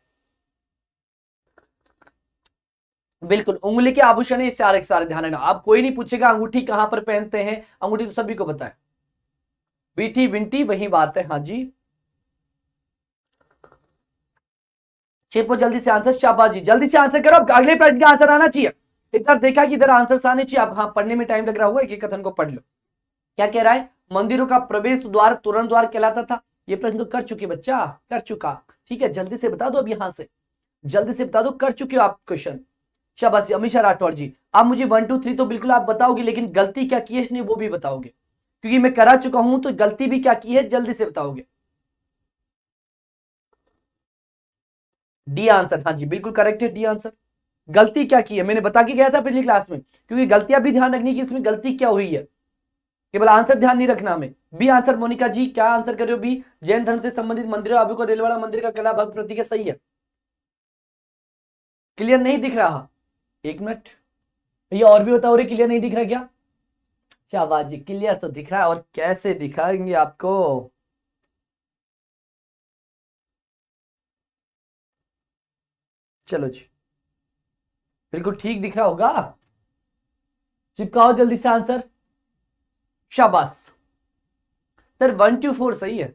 Speaker 1: बिल्कुल उंगली के आभूषण है, सारे सारे ध्यान रखना। आप कोई नहीं पूछेगा अंगूठी कहां पर पहनते हैं, अंगूठी तो सभी को पता है। बीठी विंटी वही बात है, हाँ जी। छेपो जल्दी से आंसर, शाबाश जी, जल्दी से आंसर करो, अगले प्रश्न का आंसर आना चाहिए। इधर देखा कि इधर आंसर आने चाहिए। आप हाँ, पढ़ने में टाइम लग रहा होगा, एक कथन को पढ़ लो। क्या कह रहा है? मंदिरों का प्रवेश द्वार तोरण द्वार कहलाता था। ये प्रश्न तो कर चुके बच्चा, कर चुका। ठीक है, जल्दी से बता दो अब यहां से, जल्दी से बता दो, कर चुके हो आप क्वेश्चन। शाबाश अमीशा राठौर जी, आप मुझे 1 2 3 तो बिल्कुल आप बताओगे, लेकिन गलती क्या की है इसने वो भी बताओगे, क्योंकि मैं करा चुका हूं, तो गलती भी क्या की है जल्दी से बताओगे। डी आंसर, हाँ जी बिल्कुल करेक्ट है, डी आंसर। गलती क्या की है मैंने बता के गया था पिछली क्लास में, क्योंकि गलतियां भी ध्यान रखनी कि इसमें गलती क्या हुई है। केवल आंसर ध्यान नहीं रखना हमें। बी आंसर मोनिका जी, क्या आंसर कर रहे हो? बी, जैन धर्म से संबंधित मंदिरों अभी को दिलवाड़ा मंदिर का कला भक्त प्रतीक है, सही है। क्लियर नहीं दिख रहा? एक मिनट भैया और भी बताओ रे, क्लियर नहीं दिख रहा क्या? शाबाश जी, क्लियर तो दिख रहा है, और कैसे दिखाएंगे आपको? चलो जी, बिल्कुल ठीक दिख रहा होगा। चिपकाओ जल्दी से आंसर। शाबाश सर, 1 to 4 सही है।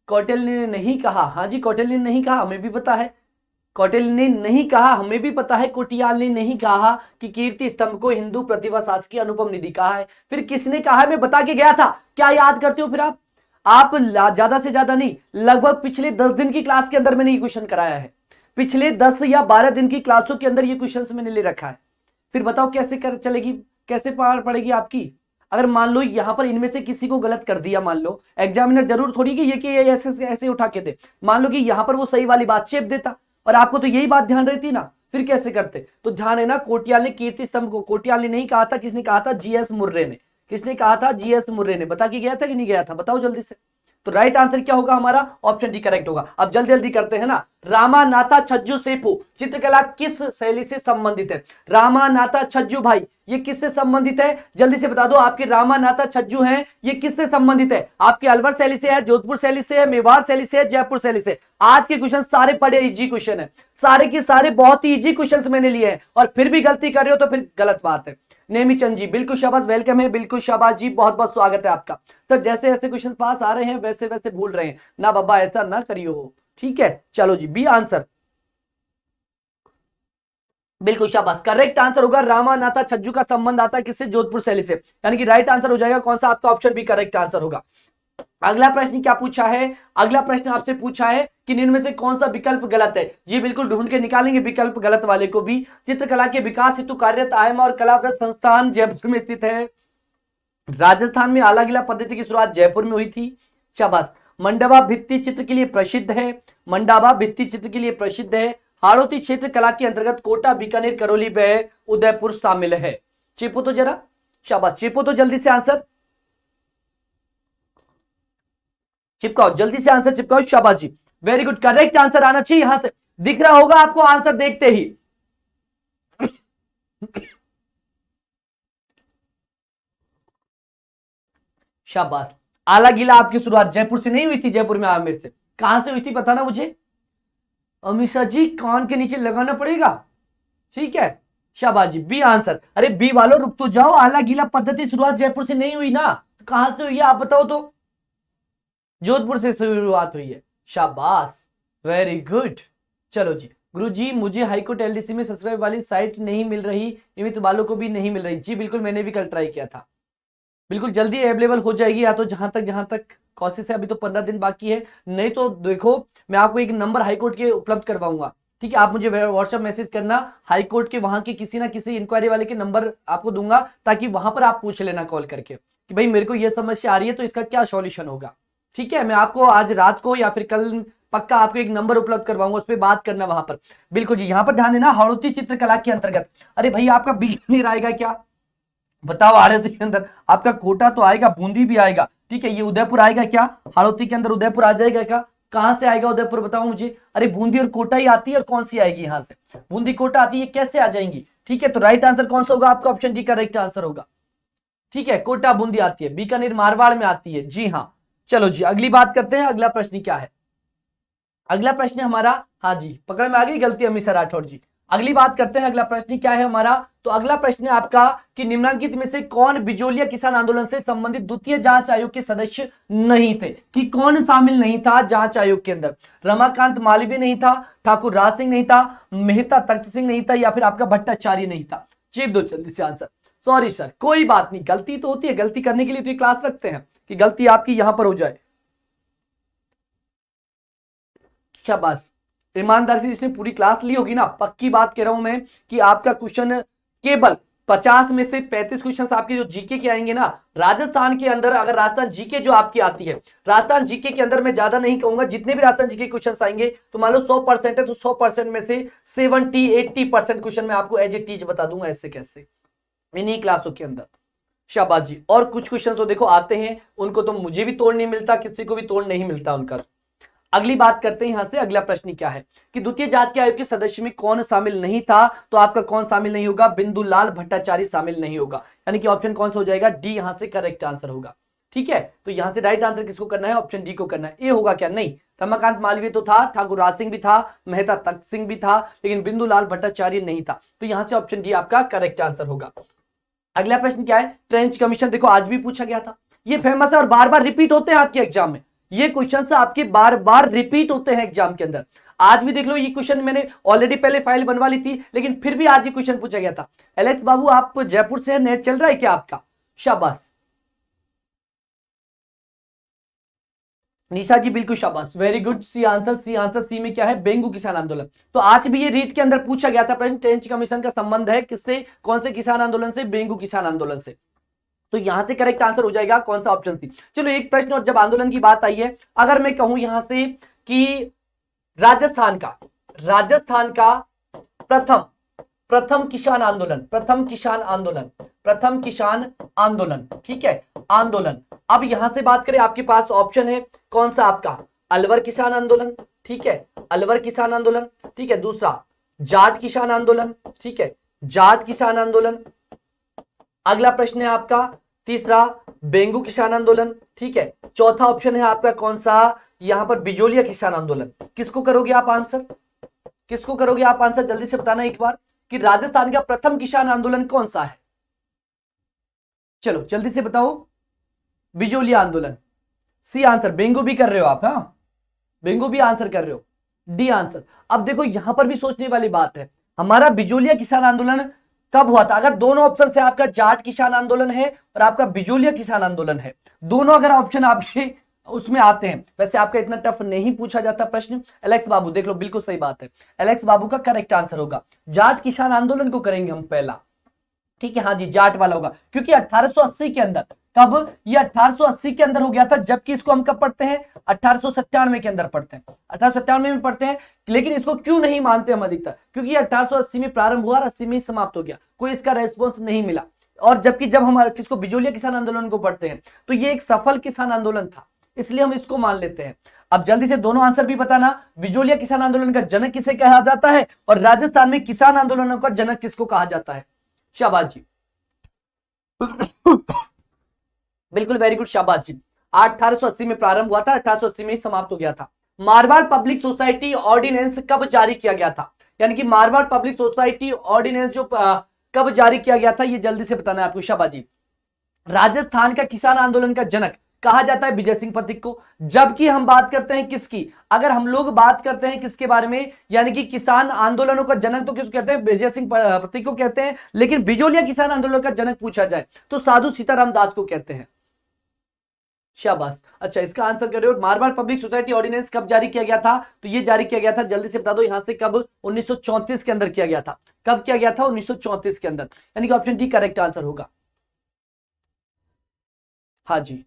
Speaker 1: कौटिल्य ने नहीं कहा, हाँ जी कौटिल्य ने नहीं कहा, हमें भी पता है। कौटिल्य ने नहीं कहा, हमें भी पता है। कोटियाल ने नहीं कहा कि कीर्ति स्तंभ को हिंदू प्रतिभा साच की अनुपम निधि कहा है। फिर किसने कहा है? मैं बता के गया था, क्या याद करते हो फिर आप ज्यादा से ज्यादा नहीं, लगभग पिछले 10 दिन की क्लास के अंदर मैंने ये क्वेश्चन कराया है। पिछले 10 या 12 दिन की क्लासों के अंदर ये क्वेश्चन मैंने ले रखा है। फिर बताओ कैसे चलेगी, कैसे पार पड़ेगी आपकी? अगर मान लो यहां पर इनमें से किसी को गलत कर दिया, मान लो एग्जामिनर जरूर थोड़ी कि ये ऐसे ऐसे उठा के दे, मान लो कि यहां पर वो सही वाली बात चेप देता और आपको तो यही बात ध्यान रहती ना, फिर कैसे करते? तो ध्यान है ना, कोटियाल ने कीर्ति स्तंभ को, कोटियाल ने नहीं कहा था, किसने कहा था? जीएस मुर्रे ने। किसने कहा था? जीएस मुर्रे ने। बता के गया था कि नहीं गया था? बताओ जल्दी से। तो राइट आंसर क्या होगा हमारा? ऑप्शन डी करेक्ट होगा। अब जल्दी जल्दी करते हैं ना। रामानाथा छज्जू सेपू चित्रकला किस शैली से संबंधित है? रामानाथा छज्जू भाई, ये किससे संबंधित है? जल्दी से बता दो। आपके रामानाथा छज्जू हैं, ये किससे संबंधित है? आपके अलवर शैली से है, जोधपुर शैली से है, मेवाड़ शैली से है, जयपुर शैली से? आज के क्वेश्चन सारे बड़े इजी क्वेश्चन है, सारे के सारे बहुत ही इजी क्वेश्चन मैंने लिए हैं, और फिर भी गलती कर रहे हो तो फिर गलत बात है। नेमीचंद जी बिल्कुल शाबाश, वेलकम है, बिल्कुल शाबाश जी, बहुत बहुत स्वागत है आपका। सर जैसे ऐसे क्वेश्चन पास आ रहे हैं वैसे वैसे भूल रहे हैं ना बाबा, ऐसा ना करियो, ठीक है। चलो जी, बी आंसर बिल्कुल शाबाश, करेक्ट आंसर होगा। रामानाथा छज्जू का संबंध आता है किससे? जोधपुर शैली से, यानी कि राइट आंसर हो जाएगा कौन सा? आपका ऑप्शन बी करेक्ट आंसर होगा। अगला प्रश्न क्या पूछा है? अगला प्रश्न आपसे पूछा है कि निम्न में से कौन सा विकल्प गलत है? जी बिल्कुल ढूंढ के निकालेंगे विकल्प गलत वाले को भी। चित्रकला के विकास हेतु कार्यरत आयम और कलाव्रत संस्थान जयपुर में स्थित है। राजस्थान में आला गिला पद्धति की शुरुआत जयपुर में हुई थी। शाबाश। मंडावा भित्ति चित्र के लिए प्रसिद्ध है, मंडावा भित्ति चित्र के लिए प्रसिद्ध है। हाड़ौती क्षेत्र कला के अंतर्गत कोटा, बीकानेर, करौली, व उदयपुर शामिल है। चिपो तो जरा, शाबाश, चिपो तो जल्दी से आंसर चिपकाओ, जल्दी से आंसर चिपकाओ, शाबाश जी, वेरी गुड, करेक्ट आंसर आना चाहिए। यहां से दिख रहा होगा आपको आंसर देखते ही। शाबाश। आला गीला आपकी शुरुआत जयपुर से नहीं हुई थी? जयपुर में आमिर से कहां से हुई थी पता ना मुझे? अमीषा जी कान के नीचे लगाना पड़ेगा, ठीक है। शाबाश जी, बी आंसर। अरे बी वालों रुक तो जाओ, आला गीला पद्धति शुरुआत जयपुर से नहीं हुई ना, तो कहां से हुई है आप बताओ तो? जोधपुर से शुरुआत हुई है। शाबाश, वेरी गुड। चलो जी, गुरुजी मुझे हाईकोर्ट एलडीसी में सब्सक्राइब वाली साइट नहीं मिल रही, इमित वालों को भी नहीं मिल रही। जी बिल्कुल, मैंने भी कल ट्राई किया था, बिल्कुल जल्दी अवेलेबल हो जाएगी, या तो जहां तक कोशिश है, अभी तो 15 दिन बाकी है। नहीं तो देखो, मैं आपको एक नंबर हाईकोर्ट के उपलब्ध करवाऊंगा, ठीक है। आप मुझे व्हाट्सएप मैसेज करना, हाईकोर्ट के वहां के किसी ना किसी इंक्वायरी वाले के नंबर आपको दूंगा, ताकि वहां पर आप पूछ लेना कॉल करके कि भाई मेरे को यह समस्या आ रही है तो इसका क्या सॉल्यूशन होगा, ठीक है। मैं आपको आज रात को या फिर कल पक्का आपको एक नंबर उपलब्ध करवाऊंगा, उस पर बात करना वहां पर। बिल्कुल जी, यहाँ पर ध्यान देना, हाड़ौती चित्रकला के अंतर्गत। अरे भाई आपका बीकानेर आएगा क्या? बताओ, हाड़ौती के अंदर आपका कोटा तो आएगा, बूंदी भी आएगा, ठीक है। ये उदयपुर आएगा क्या? हाड़ौती के अंदर उदयपुर आ जाएगा क्या? कहां से आएगा उदयपुर बताओ मुझे? अरे बूंदी और कोटा ही आती है, और कौन सी आएगी यहां से? बूंदी कोटा आती है, कैसे आ जाएंगी? ठीक है, तो राइट आंसर कौन सा होगा आपका? ऑप्शन डी करेक्ट आंसर होगा, ठीक है। कोटा बूंदी आती है, बीकानेर मारवाड़ में आती है, जी हाँ। चलो जी, अगली बात करते हैं, अगला प्रश्न क्या है? अगला प्रश्न हमारा, हाँ जी पकड़ में आ गई गलती अमीषा राठौर जी। अगली बात करते हैं, अगला प्रश्न क्या है हमारा? तो अगला प्रश्न है आपका कि निम्नलिखित में से कौन बिजोलिया किसान आंदोलन से संबंधित द्वितीय जांच आयोग के सदस्य नहीं थे? कि कौन शामिल नहीं था जांच आयोग के अंदर? रमाकांत मालवीय नहीं था, ठाकुर राज सिंह नहीं था, मेहता तख्त सिंह नहीं था, या फिर आपका भट्टाचार्य नहीं था? चीप दो जल्दी से आंसर। सॉरी सर, कोई बात नहीं, गलती तो होती है, गलती करने के लिए तो ये क्लास रखते हैं कि गलती आपकी यहां पर हो जाए। शाबाश, ईमानदारी से जिसने पूरी क्लास ली होगी ना, पक्की बात कह रहा हूं मैं कि आपका क्वेश्चन केवल 50 में से 35 क्वेश्चन आपके जो जीके के आएंगे ना राजस्थान के अंदर। अगर राजस्थान जीके जो आपकी आती है, राजस्थान जीके के अंदर मैं ज्यादा नहीं कहूंगा, जितने भी राजस्थान जीके क्वेश्चन आएंगे तो मान लो 100% है, तो 100% में से 70-80% क्वेश्चन मैं आपको एज ए टीच बता दूंगा, ऐसे कैसे इन्हीं क्लासों के अंदर। शाबाश जी। और कुछ क्वेश्चन तो देखो आते हैं, उनको तो मुझे भी तोड़ नहीं मिलता, किसी को भी तोड़ नहीं मिलता उनका। अगली बात करते हैं यहां से, अगला प्रश्न क्या है कि द्वितीय जांच के आयोग के सदस्य में कौन शामिल नहीं था, तो आपका कौन शामिल नहीं होगा, बिंदुलाल भट्टाचार्य शामिल नहीं होगा, यानी कि ऑप्शन कौन सा हो जाएगा, डी यहां से करेक्ट आंसर होगा। ठीक है, तो यहां से राइट आंसर किसको करना है, ऑप्शन डी को करना है। ए होगा क्या, नहीं, रमाकांत मालवीय तो था, ठाकुर राज सिंह भी था, मेहता तख्त सिंह भी था, लेकिन बिंदुलाल भट्टाचार्य नहीं था, तो यहां से ऑप्शन डी आपका करेक्ट आंसर होगा। अगला प्रश्न क्या है, ट्रेंच कमीशन, देखो आज भी पूछा गया था, ये फेमस है और बार बार रिपीट होते हैं आपके एग्जाम में, ये क्वेश्चन से आपके बार बार रिपीट होते हैं एग्जाम के अंदर। आज भी देख लो, ये क्वेश्चन मैंने ऑलरेडी पहले फाइल बनवा ली थी, लेकिन फिर भी आज ये क्वेश्चन पूछा गया था। एलेक्स बाबू, आप जयपुर से, नेट चल रहा है क्या आपका, शाबाश। निशा जी बिल्कुल शाबाश, very good, C answer, C answer, C में क्या है, बेंगू किसान आंदोलन। तो आज भी ये रीट के अंदर पूछा गया था प्रश्न, ट्रेंच कमीशन का संबंध है किससे, कौन से किसान आंदोलन से, बेंगू किसान आंदोलन से, तो यहां से करेक्ट आंसर हो जाएगा कौन सा, ऑप्शन सी। चलो एक प्रश्न और, जब आंदोलन की बात आई है, अगर मैं कहूं यहां से कि राजस्थान का प्रथम प्रथम किसान आंदोलन, प्रथम किसान आंदोलन, प्रथम किसान आंदोलन, ठीक है, आंदोलन। अब यहां से बात करें, आपके पास ऑप्शन है कौन सा आपका, अलवर किसान आंदोलन, ठीक है, अलवर किसान आंदोलन, ठीक है, दूसरा जाट किसान आंदोलन, ठीक है, जाट किसान आंदोलन। अगला प्रश्न है आपका तीसरा, बेंगू किसान आंदोलन, ठीक है, चौथा ऑप्शन है आपका कौन सा, यहां पर बिजोलिया किसान आंदोलन। किसको करोगे आप आंसर, किसको करोगे आप आंसर, जल्दी से बताना एक बार कि राजस्थान का प्रथम किसान आंदोलन कौन सा है, चलो जल्दी से बताओ, बिजोलिया आंदोलन, सी आंसर, बेंगू भी कर रहे हो आप, हाँ बेंगू भी आंसर कर रहे हो, डी आंसर। अब देखो यहां पर भी सोचने वाली बात है, हमारा बिजोलिया किसान आंदोलन कब हुआ था, अगर दोनों ऑप्शन से आपका जाट किसान आंदोलन है और आपका बिजोलिया किसान आंदोलन है, दोनों अगर ऑप्शन आपके उसमें आते हैं, वैसे आपका इतना टफ नहीं पूछा जाता प्रश्न। एलेक्स बाबू देख लो, बिल्कुल सही बात है, एलेक्स बाबू का करेक्ट आंसर होगा, जाट किसान आंदोलन को करेंगे हम पहला, ठीक है, हाँ जी जाट वाला होगा, क्योंकि 1880 के अंदर, कब, ये 1880 के अंदर हो गया था, जबकि इसको हम कब पढ़ते हैं, 1897 के अंदर पढ़ते हैं, 1897 में पढ़ते हैं, लेकिन इसको क्यों नहीं मानते हम अधिकतर, क्योंकि ये 1880 में प्रारंभ हुआ और 80 में समाप्त हो गया, कोई इसका रेस्पॉन्स नहीं मिला। और जबकि जब हम किसको, बिजोलिया किसान आंदोलन को पढ़ते हैं, तो ये एक सफल किसान आंदोलन था, इसलिए हम इसको मान लेते हैं। अब जल्दी से दोनों आंसर भी बताना, बिजोलिया किसान आंदोलन का जनक किसे कहा जाता है, और राजस्थान में किसान आंदोलनों का जनक किसको कहा जाता है, शाबाश जी बिल्कुल, वेरी गुड, शाबाश जी। 1880 में प्रारंभ हुआ था, 1880 में ही समाप्त हो गया था। मारवाड़ पब्लिक सोसाइटी ऑर्डिनेंस कब जारी किया गया था, यानी कि मारवाड़ पब्लिक सोसाइटी ऑर्डिनेंस जो कब जारी किया गया था, ये जल्दी से बताना है आपको, शाबाश जी। राजस्थान का किसान आंदोलन का जनक कहा जाता है विजय सिंह पथिक को, जबकि हम बात करते हैं किसकी, अगर हम लोग बात करते हैं किसके बारे में, यानी कि किसान आंदोलनों का जनक तो किसको कहते हैं, विजय सिंह पथिक को कहते हैं, लेकिन बिजोलिया किसान आंदोलन का जनक पूछा जाए तो साधु सीताराम दास को कहते हैं, शाबाश। अच्छा, इसका आंसर कर रहे हो, मारवाड़ पब्लिक सोसाइटी ऑर्डिनेंस कब जारी किया गया था, तो ये जारी किया गया था, जल्दी से बता दो यहां से, कब, 1934 के अंदर किया गया था, कब किया गया था, 1934 के अंदर, यानी कि ऑप्शन डी करेक्ट आंसर होगा। हाँ जी,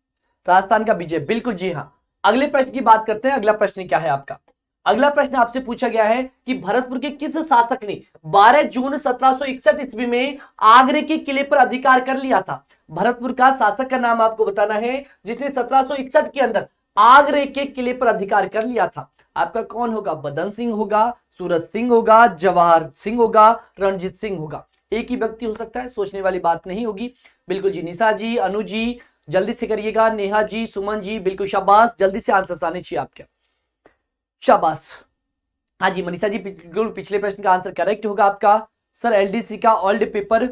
Speaker 1: राजस्थान का विजय, बिल्कुल जी हाँ। अगले प्रश्न की बात करते हैं, अगला प्रश्न क्या है आपका, अगला प्रश्न आपसे पूछा गया है कि भरतपुर के किस शासक ने 12 जून 1761 ईस्वी में आगरे के किले पर अधिकार कर लिया था, भरतपुर का शासक का नाम आपको बताना है जिसने 1761 के अंदर आगरे के किले पर अधिकार कर लिया था, आपका कौन होगा, बदन सिंह होगा, सूरज सिंह होगा, जवाहर सिंह होगा, रणजीत सिंह होगा, एक ही व्यक्ति हो सकता है, सोचने वाली बात नहीं होगी, बिल्कुल जी। निशा जी, अनु जी जल्दी से करिएगा, नेहा जी, सुमन जी, बिल्कुल शाबाश, जल्दी से आंसर आने चाहिए आपके, शाबाश। हाँ जी, मनीषा जी बिल्कुल पिछले प्रश्न का आंसर करेक्ट होगा आपका। सर एलडीसी का ओल्ड पेपर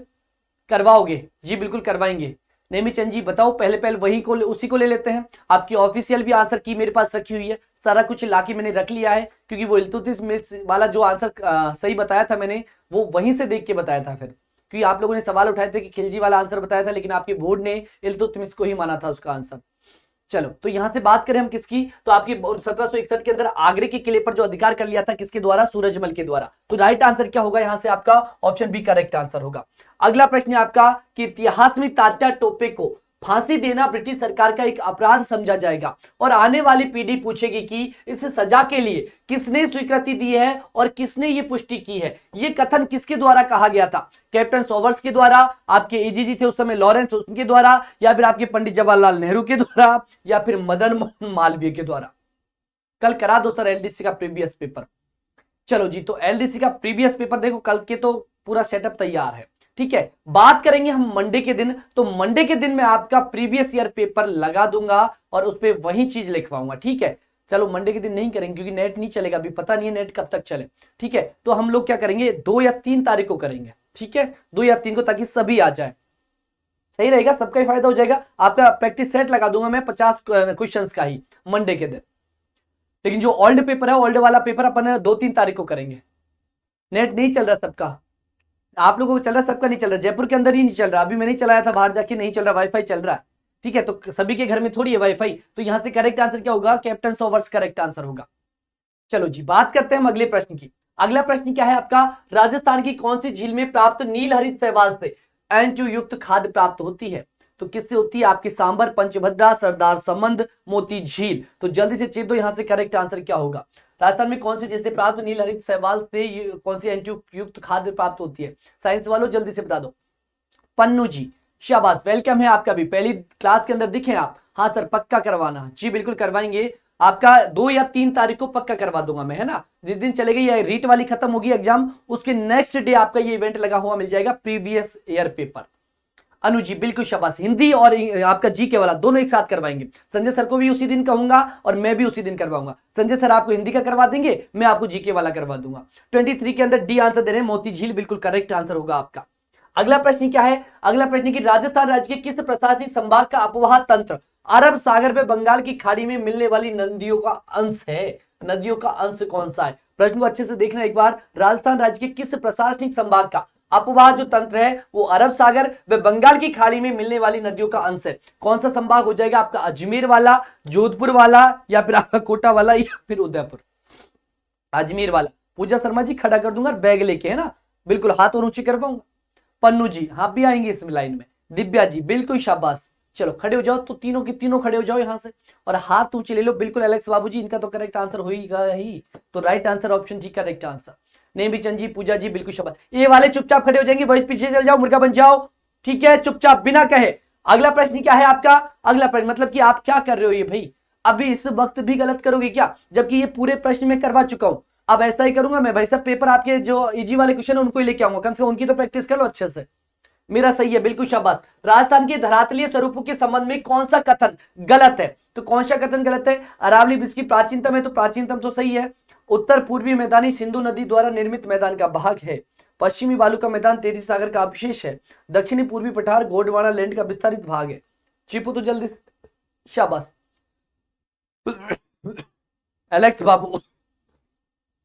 Speaker 1: करवाओगे, जी बिल्कुल करवाएंगे। नेमीचंद जी बताओ, पहले पहले वही को उसी को ले लेते हैं, आपकी ऑफिशियल भी आंसर की मेरे पास रखी हुई है, सारा कुछ लाके मैंने रख लिया है, क्योंकि वो इल्तुतमिश वाला जो आंसर सही बताया था मैंने, वो वहीं से देख के बताया था, फिर क्योंकि आप लोगों ने सवाल उठाए थे कि खिलजी वाला आंसर बताया था, लेकिन आपके बोर्ड ने इल्तुतमिश को ही माना था उसका आंसर। चलो, तो यहां से बात करें हम किसकी, तो आपकी 1761 के अंदर आगरे के किले पर जो अधिकार कर लिया था, किसके द्वारा, सूरजमल के द्वारा, तो राइट आंसर क्या होगा यहां से आपका, ऑप्शन बी करेक्ट आंसर होगा। अगला प्रश्न है आपका कि इतिहास में तात्या टोपे को फांसी देना ब्रिटिश सरकार का एक अपराध समझा जाएगा और आने वाली पीढ़ी पूछेगी कि इस सजा के लिए किसने स्वीकृति दी है और किसने ये पुष्टि की है। ये कथन किसके द्वारा कहा गया था? कैप्टन सोवर्स के द्वारा, आपके एजीजी थे उस समय लॉरेंस, उनके द्वारा, या फिर आपके पंडित जवाहरलाल नेहरू के द्वारा, या फिर मदन मोहन मालवीय के द्वारा। कल करा दो सर एलडीसी का प्रीवियस पेपर। चलो जी, तो एलडीसी का प्रीवियस पेपर देखो, कल के तो पूरा सेटअप तैयार है। ठीक है, बात करेंगे हम मंडे के दिन, तो मंडे के दिन मैं आपका प्रीवियस ईयर पेपर लगा दूंगा और उस पर वही चीज लिखवाऊंगा। ठीक है, चलो मंडे के दिन नहीं करेंगे क्योंकि नेट नहीं चलेगा, अभी पता नहीं है नेट कब तक चले। ठीक है, तो हम लोग क्या करेंगे, 2 या 3 तारीख को करेंगे। ठीक है, 2 या 3 को, ताकि सभी आ जाए, सही रहेगा, सबका ही फायदा हो जाएगा। आपका प्रैक्टिस सेट लगा दूंगा मैं 50 क्वेश्चंस का ही मंडे के दिन। लेकिन जो ओल्ड पेपर है, ओल्ड वाला पेपर अपन 2-3 तारीख को करेंगे। नेट नहीं चल रहा सबका, आप लोगों को चल रहा, सबका नहीं चल रहा, जयपुर के अंदर ही नहीं चल रहा, अभी मैं नहीं चलाया था, बाहर जाके नहीं चल रहा, वाईफाई चल रहा है। ठीक है, तो सभी के घर में थोड़ी है वाईफाई, तो यहां से करेक्ट आंसर क्या होगा? कैप्टन सोवर्स करेक्ट आंसर होगा। चलो जी, बात करते हैं हम अगले प्रश्न की। अगला प्रश्न क्या है आपका? राजस्थान की कौन सी झील में प्राप्त नील हरित शैवाल से एंटीओ युक्त खाद प्राप्त होती है? तो किससे होती है? आपकी सांबर, पंचभद्रा, सरदार समंद, मोती झील। तो जल्दी से चेप दो, यहां से करेक्ट आंसर क्या होगा? राजस्थान में कौन सी झील से प्राप्त नील हरित शैवाल से कौन सी एंटीओ युक्त खाद्य प्राप्त होती है? साइंस वालों जल्दी से बता दो। पन्नू जी, शाबाश, वेलकम है आपका भी, पहली क्लास के अंदर दिखे आप। हाँ सर, पक्का करवाना जी, बिल्कुल करवाएंगे आपका। 2 या 3 तारीख को पक्का करवा दूंगा मैं, है ना। जिस दिन चलेगी ये रीट वाली खत्म होगी एग्जाम, उसके नेक्स्ट डे आपका ये इवेंट लगा हुआ मिल जाएगा, previous year paper. Anu ji बिल्कुल शाबाश, हिंदी और आपका जीके वाला दोनों एक साथ करवाएंगे। संजय सर को भी उसी दिन कहूंगा और मैं भी उसी दिन करवाऊंगा। संजय सर आपको हिंदी का करवा देंगे, मैं आपको जीके वाला करवा दूंगा। 23 के अंदर डी आंसर दे रहे हैं, मोती झील बिल्कुल करेक्ट आंसर होगा आपका। अगला प्रश्न क्या है? अगला प्रश्न की राजस्थान राज्य के किस प्रशासनिक संभाग का अपवाह तंत्र अरब सागर में बंगाल की खाड़ी में मिलने वाली नदियों का अंश है? नदियों का अंश कौन सा है? प्रश्न को अच्छे से देखना एक बार। राजस्थान राज्य के किस प्रशासनिक संभाग का अपवाह जो तंत्र है वो अरब सागर व बंगाल की खाड़ी में मिलने वाली नदियों का अंश है? कौन सा संभाग हो जाएगा आपका? अजमेर वाला, जोधपुर वाला, या फिर आपका कोटा वाला, या फिर उदयपुर? अजमेर वाला। पूजा शर्मा जी खड़ा कर दूंगा बैग लेके, है ना, बिल्कुल हाथ और ऊंचे करवाऊंगा। पन्नू जी हाँ भी आएंगे इस लाइन में। दिव्या जी बिल्कुल शाबाश, चलो खड़े हो जाओ, तो तीनों के तीनों खड़े हो जाओ यहां से और हाथ ऊंचे ले लो। बिल्कुल एलेक्स बाबू जी, इनका तो करेक्ट आंसर होगा ही, तो राइट आंसर ऑप्शन जी करेक्ट आंसर। नहीं भी चंद जी, पूजा जी बिल्कुल शाबाश। ये वाले चुपचाप खड़े हो जाएंगे, वही पीछे चल जाओ, मुर्गा बन जाओ, ठीक है, चुपचाप बिना कहे। अगला प्रश्न क्या है आपका? अगला प्रश्न मतलब कि आप क्या कर रहे हो ये भाई, अभी इस वक्त भी गलत करोगे क्या? जबकि ये पूरे प्रश्न में करवा चुका हूं। अब ऐसा ही करूंगा मैं भाई साहब, पेपर आपके जो इजी वाले क्वेश्चन उनको ही लेके आऊंगा, कम से कम उनकी तो प्रैक्टिस कर लो अच्छे से। मेरा सही है, बिल्कुल शाबाश। राजस्थान के धरातलीय स्वरूपों के संबंध में कौन सा कथन गलत है? तो कौन सा कथन गलत है? अरावली विश्व की प्राचीनतम है, तो प्राचीनतम तो सही है। उत्तर पूर्वी मैदानी सिंधु नदी द्वारा निर्मित मैदान का भाग है। पश्चिमी बालू का मैदान तेरी सागर का अवशेष है। दक्षिणी पूर्वी पठार गोंडवाना लैंड का विस्तारित भाग है। चिपू तो जल्दी, शाबाश। एलेक्स बाबू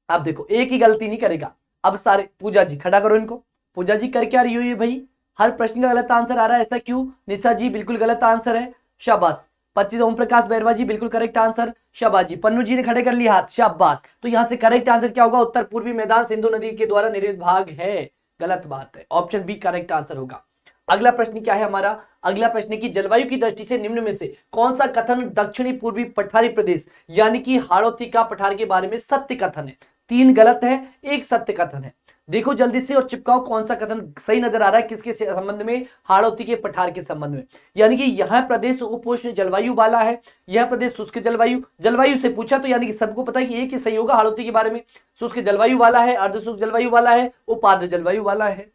Speaker 1: आप देखो, एक ही गलती नहीं करेगा अब सारे। पूजा जी खड़ा करो इनको। पूजा जी कर क्या रही हो ये भाई? हर प्रश्न का गलत आंसर आ रहा है, ऐसा क्यों? निशा जी बिल्कुल गलत आंसर है, शाबाश। 25 ओम प्रकाश बैरवा जी बिल्कुल करेक्ट आंसर, शाबाश जी। पन्नू जी ने खड़े कर लिया हाथ, शाबाश। तो यहां से करेक्ट आंसर क्या होगा? उत्तर पूर्वी मैदान सिंधु नदी के द्वारा निर्मित भाग है, गलत बात है, ऑप्शन बी करेक्ट आंसर होगा। अगला प्रश्न क्या है हमारा? अगला प्रश्न की जलवायु की दृष्टि से निम्न में से कौन सा कथन दक्षिणी पूर्वी पठारी प्रदेश यानी कि हाड़ौती का पठार के बारे में सत्य कथन है? 3 गलत है, 1 सत्य कथन है। देखो जल्दी से और चिपकाओ कौन सा कथन सही नजर आ रहा है, किसके संबंध में? हाड़ौती के पठार के संबंध में। यानी कि यह प्रदेश उपोष्ण जलवायु वाला है, यह प्रदेश शुष्क जलवायु। जलवायु से पूछा तो यानी कि सबको पता है कि एक ही सही होगा हाड़ौती के बारे में। शुष्क जलवायु वाला है, अर्धशुष्क जलवायु वाला है, उपाद्र जलवायु वाला है।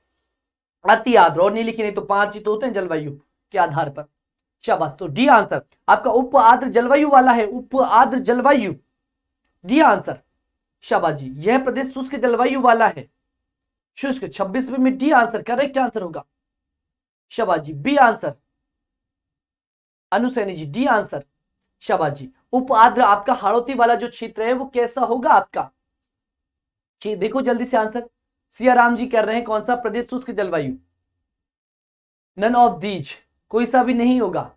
Speaker 1: अति आर्द्र और नहीं लिखी, नहीं तो 5 ही तो होते हैं जलवायु के आधार पर, शाबाश। तो डी आंसर आपका उप आर्द्र जलवायु वाला है, उप आर्द्र जलवायु, डी आंसर, शाबाश जी। यह प्रदेश शुष्क जलवायु वाला है, शुष्क। 26 में डी आंसर करेक्ट आंसर होगा, शाबाश जी। बी आंसर अनुसैनी जी, डी आंसर, शाबाश जी। उप आर्द्र आपका हाड़ौती वाला जो क्षेत्र है वो कैसा होगा आपका? देखो जल्दी से आंसर। सियाराम जी कर रहे हैं कौन सा? प्रदेश शुष्क जलवायु। नन ऑफ दीज, कोई सा भी नहीं होगा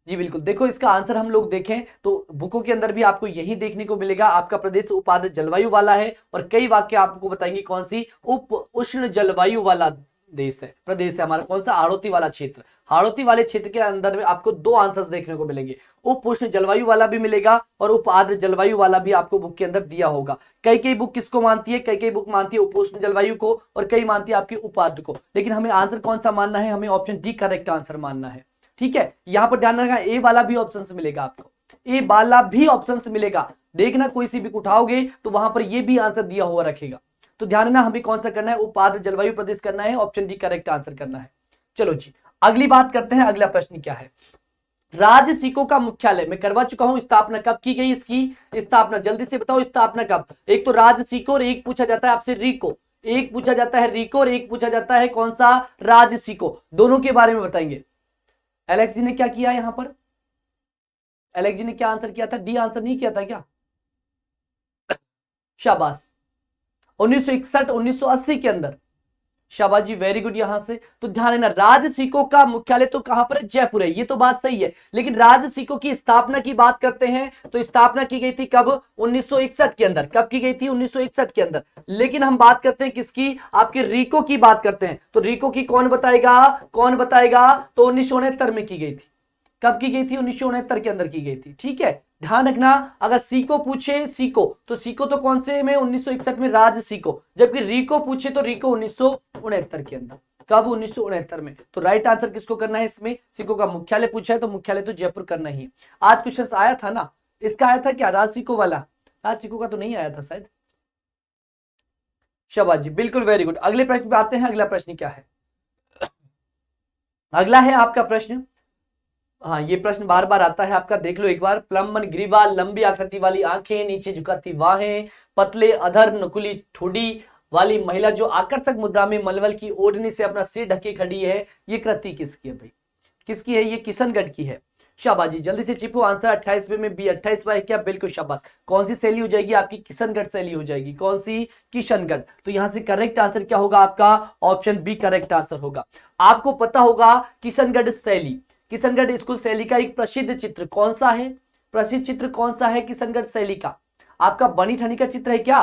Speaker 1: जी, बिल्कुल। देखो इसका आंसर हम लोग देखें तो बुकों के अंदर भी आपको यही देखने को मिलेगा, आपका प्रदेश उपाद्र जलवायु वाला है और कई वाक्य आपको बताएंगे कौन सी? उप उष्ण जलवायु वाला देश है, प्रदेश है हमारा कौन सा, हाड़ौती वाला क्षेत्र। हाड़ौती वाले क्षेत्र के अंदर में आपको दो आंसर्स देखने को मिलेंगे, उप उष्ण जलवायु वाला भी मिलेगा और उप आर्द्र जलवायु वाला भी आपको बुक के अंदर दिया होगा। कई बुक किसको मानती है, कई बुक मानती है उप उष्ण जलवायु को और कई मानती है आपकी उप आर्द्र को, लेकिन हमें आंसर कौन सा मानना है, हमें ऑप्शन डी करेक्ट आंसर मानना है। ठीक है, यहां पर ध्यान रखना, ए वाला भी ऑप्शन मिलेगा आपको, ए वाला भी ऑप्शन मिलेगा। देखना कोई सी भी उठाओगे तो वहां पर ये भी आंसर दिया हुआ रखेगा, तो ध्यान रखना हमें कौन सा करना है, उपाद्र जलवायु प्रदेश करना है, ऑप्शन डी करेक्ट आंसर करना है। चलो जी अगली बात करते हैं, अगला प्रश्न क्या है, राज्य सिको का मुख्यालय मैं करवा चुका हूं, स्थापना कब की गई, इसकी स्थापना जल्दी से बताओ, स्थापना कब। एक तो राज्य सिको और एक पूछा जाता है आपसे रिको, एक पूछा जाता है रिको और एक पूछा जाता है कौन सा, राज्य सिको, दोनों के बारे में बताएंगे। एलेक्स जी ने क्या किया यहां पर, एलेक्स जी ने क्या आंसर किया था, डी आंसर नहीं किया था क्या, शाबाश 1961 1980 के अंदर, शाबाश जी वेरी गुड। यहां से तो ध्यान देना, राज्य सिको का मुख्यालय तो कहां पर है, जयपुर है, ये तो बात सही है, लेकिन राज्य सिको की स्थापना की बात करते हैं तो स्थापना की गई थी कब, 1961 के अंदर, कब की गई थी, 1961 के अंदर। लेकिन हम बात करते हैं किसकी, आपके रिको की बात करते हैं, तो रिको की कौन बताएगा, कौन बताएगा, तो 1969 में की गई थी, कब की गई थी, 1969 के अंदर की गई थी। ठीक है, ध्यान रखना, अगर सीको पूछे सीको तो सीको तो कौन से में, 1961 में राज्य सीको, जबकि रिको पूछे तो रिको 1969 के अंदर, कब, 1969 में। तो राइट आंसर किसको करना है इसमें, सीको का मुख्यालय पूछा है तो मुख्यालय तो जयपुर करना ही है। आज क्वेश्चन आया था ना, इसका आया था क्या, राज सीको वाला, राज सीको का तो नहीं आया था शायद, शाबाश जी बिल्कुल वेरी गुड। अगले प्रश्न पे आते हैं, अगला प्रश्न क्या है, अगला है आपका प्रश्न, हाँ ये प्रश्न बार बार आता है आपका, देख लो एक बार, प्लम्बन ग्रीवा, लंबी आकृति वाली आंखें, नीचे झुकाती बाहें, पतले अधर, नुकीली ठोड़ी वाली महिला जो आकर्षक मुद्रा में मलमल की ओढ़नी से अपना सिर ढके खड़ी है, ये कृति किसकी है भाई, किसकी है, ये किशनगढ़ की है। शाबाश जी जल्दी से चिपो, आंसर 28वें में बी, 28वां है क्या, बिल्कुल शाबाश। कौन सी शैली हो जाएगी आपकी, किशनगढ़ शैली हो जाएगी, कौन सी, किशनगढ़। तो यहां से करेक्ट आंसर क्या होगा आपका, ऑप्शन बी करेक्ट आंसर होगा। आपको पता होगा किशनगढ़ शैली, किशनगढ़ स्कूल शैली का एक प्रसिद्ध चित्र कौन सा है, प्रसिद्ध चित्र कौन सा है किशनगढ़ शैली का, आपका बनी ठनी का चित्र है क्या,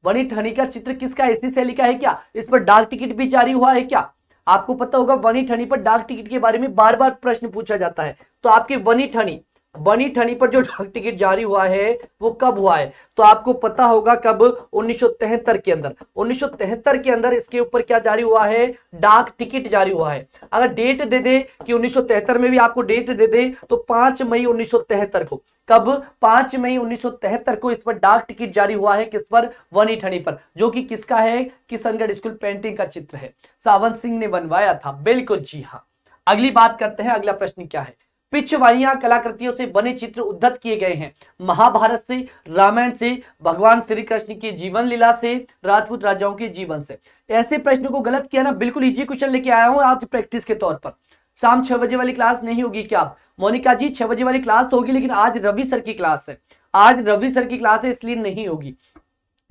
Speaker 1: बनी ठनी का चित्र किसका, इसी शैली का है क्या, इस पर डाक टिकट भी जारी हुआ है क्या। आपको पता होगा बनी ठनी पर डाक टिकट के बारे में बार बार प्रश्न पूछा जाता है, तो आपके बनी ठनी पर जो डाक टिकट जारी हुआ है वो कब हुआ है, तो आपको पता होगा कब, 1973 के अंदर, 1973 के अंदर इसके ऊपर क्या जारी हुआ है, डाक टिकट जारी हुआ है। अगर डेट दे दे कि 1973 में भी आपको डेट दे दे तो 5 मई 1973 को, कब, 5 मई 1973 को इस पर डाक टिकट जारी हुआ है, किस पर, वनी ठनी पर, जो कि किसका है, किशनगढ़ स्कूल पेंटिंग का चित्र है, सावंत सिंह ने बनवाया था, बिल्कुल जी हाँ। अगली बात करते हैं, अगला प्रश्न क्या है, पिछवाइयां कलाकृतियों से बने चित्र उद्धत किए गए हैं, महाभारत से, रामायण से, भगवान श्री कृष्ण की जीवन लीला से, राजपूत राजाओं के जीवन से। ऐसे प्रश्नों को गलत किया ना, बिल्कुल इजी क्वेश्चन लेके आया हूं आज प्रैक्टिस के तौर पर। शाम 6 बजे वाली क्लास नहीं होगी क्या, मोनिका जी 6 बजे वाली क्लास तो होगी, लेकिन आज रवि सर की क्लास है, आज रवि सर की क्लास है इसलिए नहीं होगी।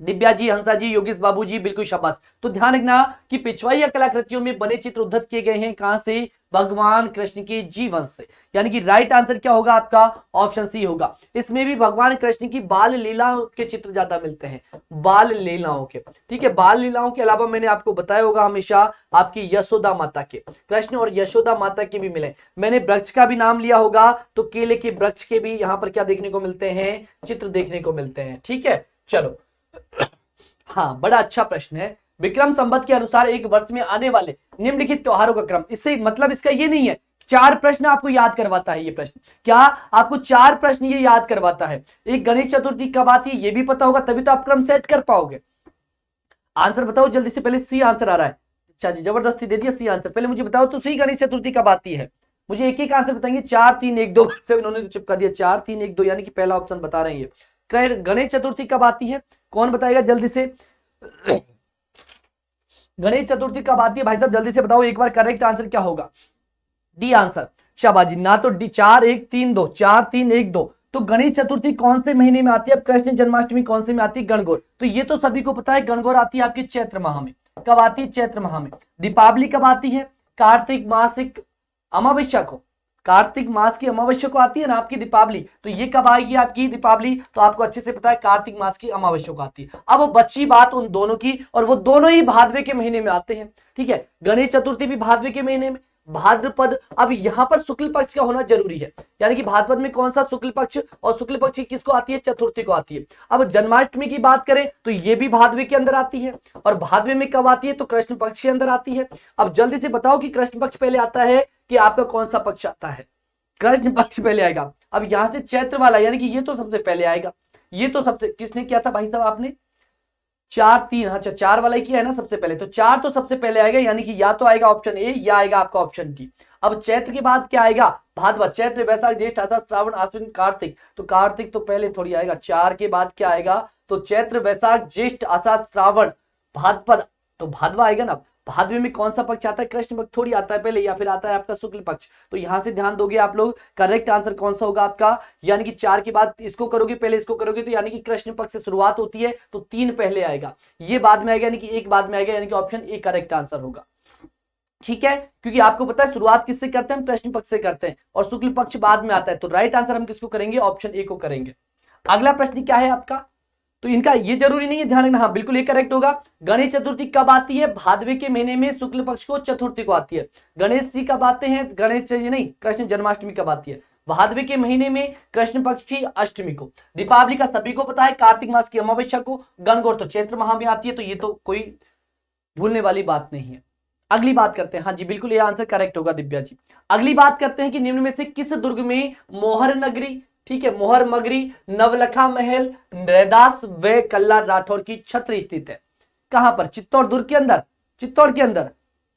Speaker 1: दिव्या जी, हंसा जी, योगेश बाबू जी बिल्कुल शाबाश। तो ध्यान रखना कि पिछवाइया कलाकृतियों में बने चित्र उद्धत किए गए हैं, कहां से, भगवान कृष्ण के जीवन से, यानी कि राइट आंसर क्या होगा आपका, ऑप्शन सी होगा। इसमें भी भगवान कृष्ण की बाल लीलाओं के चित्र ज्यादा मिलते हैं, बाल लीलाओं के, ठीक है। बाल लीलाओं के अलावा मैंने आपको बताया होगा हमेशा आपकी यशोदा माता के, कृष्ण और यशोदा माता के भी मिले। मैंने वृक्ष का भी नाम लिया होगा तो केले के वृक्ष के भी यहाँ पर क्या देखने को मिलते हैं, चित्र देखने को मिलते हैं, ठीक है। चलो हाँ बड़ा अच्छा प्रश्न है, विक्रम संवत के अनुसार एक वर्ष में आने वाले निम्नलिखित त्योहारों का क्रम, इससे मतलब इसका ये नहीं है 4 प्रश्न आपको याद करवाता है, ये प्रश्न क्या आपको 4 प्रश्न ये याद करवाता है। एक गणेश चतुर्थी कब आती है ये भी पता होगा, तभी तो आप क्रम सेट कर पाओगे। आंसर बताओ जल्दी से, पहले सी आंसर आ रहा है, अच्छा जी जबरदस्ती दे दिया सी आंसर। पहले मुझे बताओ तो सी गणेश चतुर्थी कब आती है, मुझे एक एक आंसर बताएंगे। 4 3 1 2 से इन्होंने तो चिपका दिया, 4 3 1 2 यानी कि पहला ऑप्शन बता रहे हैं। गणेश चतुर्थी कब आती है, कौन बताएगा जल्दी से, गणेश चतुर्थी कब आती है भाई साहब जल्दी से बताओ एक बार, करेक्ट आंसर क्या होगा, डी आंसर, शाबाजी। ना तो डी 4 1 3 2, 4 3 1 2, तो गणेश चतुर्थी कौन से महीने में आती है, कृष्ण जन्माष्टमी कौन से में आती है, गणगौर, तो ये तो सभी को पता है, गणगौर आती है आपकी चैत्र माह में, कब आती है, चैत्र माह में। दीपावली कब आती है, कार्तिक मासिक अमावस्या को, कार्तिक मास की अमावस्या को आती है ना आपकी दीपावली, तो ये कब आएगी आपकी दीपावली, तो आपको अच्छे से पता है कार्तिक मास की अमावस्या को आती है। अब बची बात उन दोनों की, और वो दोनों ही भादवे के महीने में आते हैं, ठीक है। गणेश चतुर्थी भी भादवे के महीने में, भाद्रपद, अब यहां पर शुक्ल पक्ष का होना जरूरी है, यानी कि भाद्रपद में कौन सा शुक्ल पक्ष, और शुक्ल पक्ष किसको आती है, चतुर्थी को आती है। अब जन्माष्टमी की बात करें तो ये भी भादवे के अंदर आती है, और भादवे में कब आती है, तो कृष्ण पक्ष के अंदर आती है। अब जल्दी से बताओ कि कृष्ण पक्ष पहले आता है कि आपका कौन सा पक्ष आता है, कृष्ण पक्ष पहले आएगा। अब यहां से चैत्र वाला, यानी कि ये तो सबसे पहले आएगा, ये तो सबसे, किसने किया था भाई साहब आपने, 4-3, अच्छा 4 वाला ही किया है ना सबसे पहले, तो 4 तो सबसे पहले आएगा, यानी कि या तो आएगा ऑप्शन ए या आएगा आपका ऑप्शन डी। अब चैत्र के बाद क्या आएगा, भाद्रपद, चैत्र वैशाख ज्येष्ठ आषाढ़ श्रावण आश्विन कार्तिक, तो कार्तिक तो पहले थोड़ी आएगा, 4 के बाद क्या आएगा, तो चैत्र वैशाख ज्येष्ठ आषाढ़ श्रावण भाद्रपद, तो भादवा आएगा ना। भादवे में कौन सा पक्ष आता है, कृष्ण पक्ष थोड़ी आता है पहले, या फिर आता है आपका शुक्ल पक्ष, तो यहां से ध्यान दोगे आप लोग, करेक्ट आंसर कौन सा होगा आपका, यानी कि 4 के बाद इसको करोगे, पहले इसको करोगे, तो यानी कि कृष्ण पक्ष से शुरुआत होती है, तो 3 पहले आएगा, ये बाद में आएगा, यानी कि 1 बाद में आएगा, यानी कि ऑप्शन ए करेक्ट आंसर होगा, ठीक है। क्योंकि आपको पता है शुरुआत किससे करते हैं, हम कृष्ण पक्ष से करते हैं, और शुक्ल पक्ष बाद में आता है, तो राइट आंसर हम किसको करेंगे, ऑप्शन ए को करेंगे। अगला प्रश्न क्या है आपका, तो इनका ये जरूरी नहीं है ध्यान रखना, हाँ बिल्कुल ये करेक्ट होगा। गणेश चतुर्थी कब आती है, भादवे के महीने में शुक्ल पक्ष को चतुर्थी को आती है। गणेश जी कब आते हैं, गणेश जी नहीं, कृष्ण जन्माष्टमी कब आती है, भादवे के महीने में, कृष्ण पक्ष की अष्टमी को। दीपावली का सभी को पता है कार्तिक मास की अमावस्या को, गणगौर तो चैत्र माह में आती है, तो ये तो कोई भूलने वाली बात नहीं है। अगली बात करते हैं, हाँ जी बिल्कुल ये आंसर करेक्ट होगा दिव्या जी। अगली बात करते हैं कि निम्न में से किस दुर्ग में मोहर नगरी, ठीक है, मोहर मगरी, नवलखा महल, रैदास व कल्ला राठौर की छत्र स्थित है, कहां पर, चित्तौड़ दुर्ग के अंदर, चित्तौड़ के अंदर,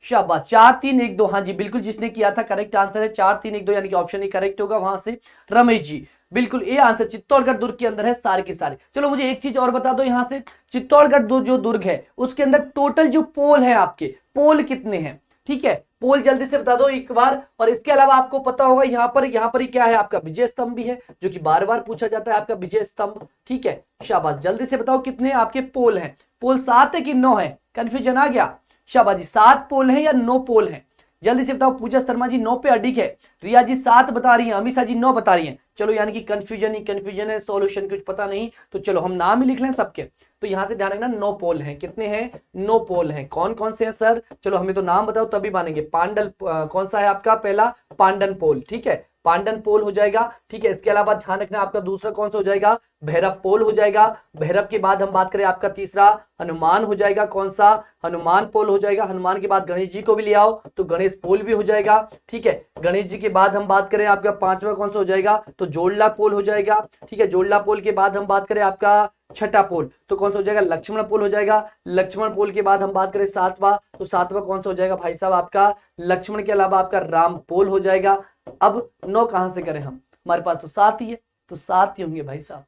Speaker 1: शाबाश, 4-3-1-2, हाँ जी बिल्कुल जिसने किया था करेक्ट आंसर है 4-3-1-2, यानी कि ऑप्शन ए करेक्ट होगा। वहां से रमेश जी बिल्कुल ये आंसर चित्तौड़गढ़ दुर्ग के अंदर है सारे के सारे। चलो मुझे एक चीज और बता दो, यहां से चित्तौड़गढ़ जो दुर्ग है उसके अंदर टोटल जो पोल है आपके, पोल कितने हैं, ठीक है, पोल जल्दी से बता दो एक बार। और इसके अलावा आपको पता होगा यहाँ पर ही क्या है, आपका विजय स्तंभ भी है, जो कि बार बार पूछा जाता है आपका विजय स्तंभ, ठीक है। शाबाश, जल्दी से बताओ कितने आपके पोल हैं, पोल 7 है कि 9 है, कंफ्यूजन आ गया, शाबाश जी 7 पोल है या 9 पोल है, जल्दी से बताओ। पूजा शर्मा जी 9 पे अडिग है, रिया जी 7 बता रही है, अमीषा जी 9 बता रही है। चलो यानी कि कंफ्यूजन ही कंफ्यूजन है, सॉल्यूशन कुछ पता नहीं, तो चलो हम नाम ही लिख लें सबके। तो यहां से ध्यान रखना 9 पोल हैं, कितने हैं, 9 पोल हैं। कौन कौन से हैं सर, चलो हमें तो नाम बताओ तभी मानेंगे। पांडल कौन सा है आपका, पहला पांडन पोल, ठीक है, पांडन पोल हो जाएगा, ठीक है। इसके अलावा ध्यान रखना आपका दूसरा कौन सा हो जाएगा, भैरव पोल हो जाएगा। भैरव के बाद हम बात करें आपका तीसरा हनुमान हो जाएगा, कौन सा, हनुमान पोल हो जाएगा। हनुमान के बाद गणेश जी को भी ले आओ तो गणेश पोल भी हो जाएगा, ठीक है। गणेश जी के बाद हम बात करें आपका 5वां कौन सा हो जाएगा, तो जोड़ला पोल हो जाएगा, ठीक है। जोड़ला पोल के बाद हम बात करें आपका 6ठा पोल तो कौन सा हो जाएगा, लक्ष्मण पोल हो जाएगा। लक्ष्मण पोल के बाद हम बात करें 7वां, तो 7वां कौन सा हो जाएगा भाई साहब, आपका लक्ष्मण के अलावा आपका राम पोल हो जाएगा। अब 9 कहां से करें हम, हमारे पास तो 7 ही है, तो 7 ही होंगे भाई साहब,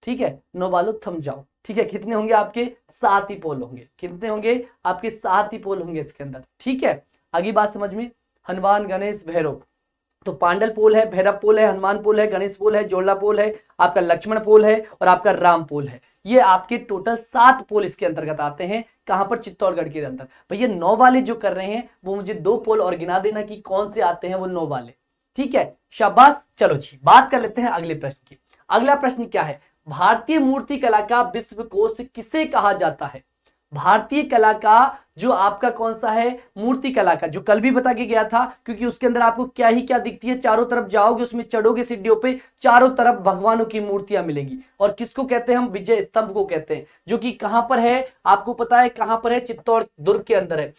Speaker 1: ठीक है। 9 वालों थम जाओ, ठीक है। कितने होंगे आपके, 7 ही पोल होंगे, कितने होंगे आपके, 7 ही पोल होंगे इसके अंदर, ठीक है। अगली बात समझ में, हनुमान गणेश भैरव, तो पांडल पोल है, भैरव पोल है, हनुमान पोल है, गणेश पोल है, जोड़ला पोल है, आपका लक्ष्मण पोल है और आपका राम पोल है। ये आपके टोटल 7 पोल इसके अंतर्गत आते हैं, कहां पर, चित्तौड़गढ़ के अंदर। भैया 9 वाले जो कर रहे हैं वो मुझे 2 पोल और गिना देना कि कौन से आते हैं वो 9 वाले, ठीक है, शाबाश। चलो जी बात कर लेते हैं अगले प्रश्न की। अगला प्रश्न क्या है, भारतीय मूर्ति कला का विश्वकोश किसे कहा जाता है। भारतीय कला का जो आपका कौन सा है, मूर्ति कला का, जो कल भी बता के गया था, क्योंकि उसके अंदर आपको क्या ही क्या दिखती है, चारों तरफ जाओगे उसमें चढ़ोगे सीढ़ियों पे, चारों तरफ भगवानों की मूर्तियां मिलेंगी। और किसको कहते हैं हम, विजय स्तंभ को कहते हैं, जो कि कहां पर है आपको पता है, कहां पर है, चित्तौड़ दुर्ग के अंदर है।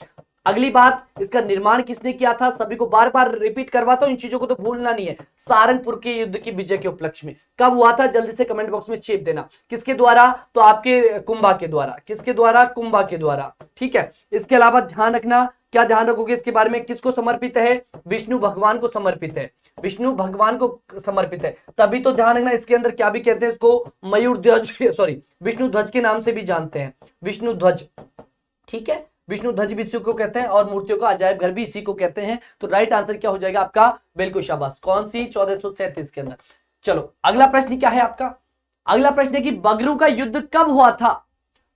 Speaker 1: अगली बात, इसका निर्माण किसने किया था, सभी को बार बार रिपीट करवाता हूं, इन चीजों को तो भूलना नहीं है। सारंगपुर के युद्ध की विजय के उपलक्ष्य में कब हुआ था, जल्दी से कमेंट बॉक्स में चेप देना, किसके द्वारा, तो आपके कुंभा के द्वारा, किसके द्वारा, कुंभा के द्वारा, ठीक है। इसके अलावा ध्यान रखना, क्या ध्यान रखोगे इसके बारे में, किसको समर्पित है, विष्णु भगवान को समर्पित है, विष्णु भगवान को समर्पित है। तभी तो ध्यान रखना इसके अंदर क्या भी कहते हैं इसको, मयूर ध्वज, सॉरी विष्णु ध्वज के नाम से भी जानते हैं, विष्णु ध्वज, ठीक है, विष्णु ध्वज भी इसी को कहते हैं और मूर्तियों का अजायब घर भी इसी को कहते हैं। तो राइट आंसर क्या हो जाएगा आपका, बिल्कुल शाबाश, कौन सी, 1437 के अंदर। चलो अगला प्रश्न क्या है आपका, अगला प्रश्न है कि बगरू का युद्ध कब हुआ था।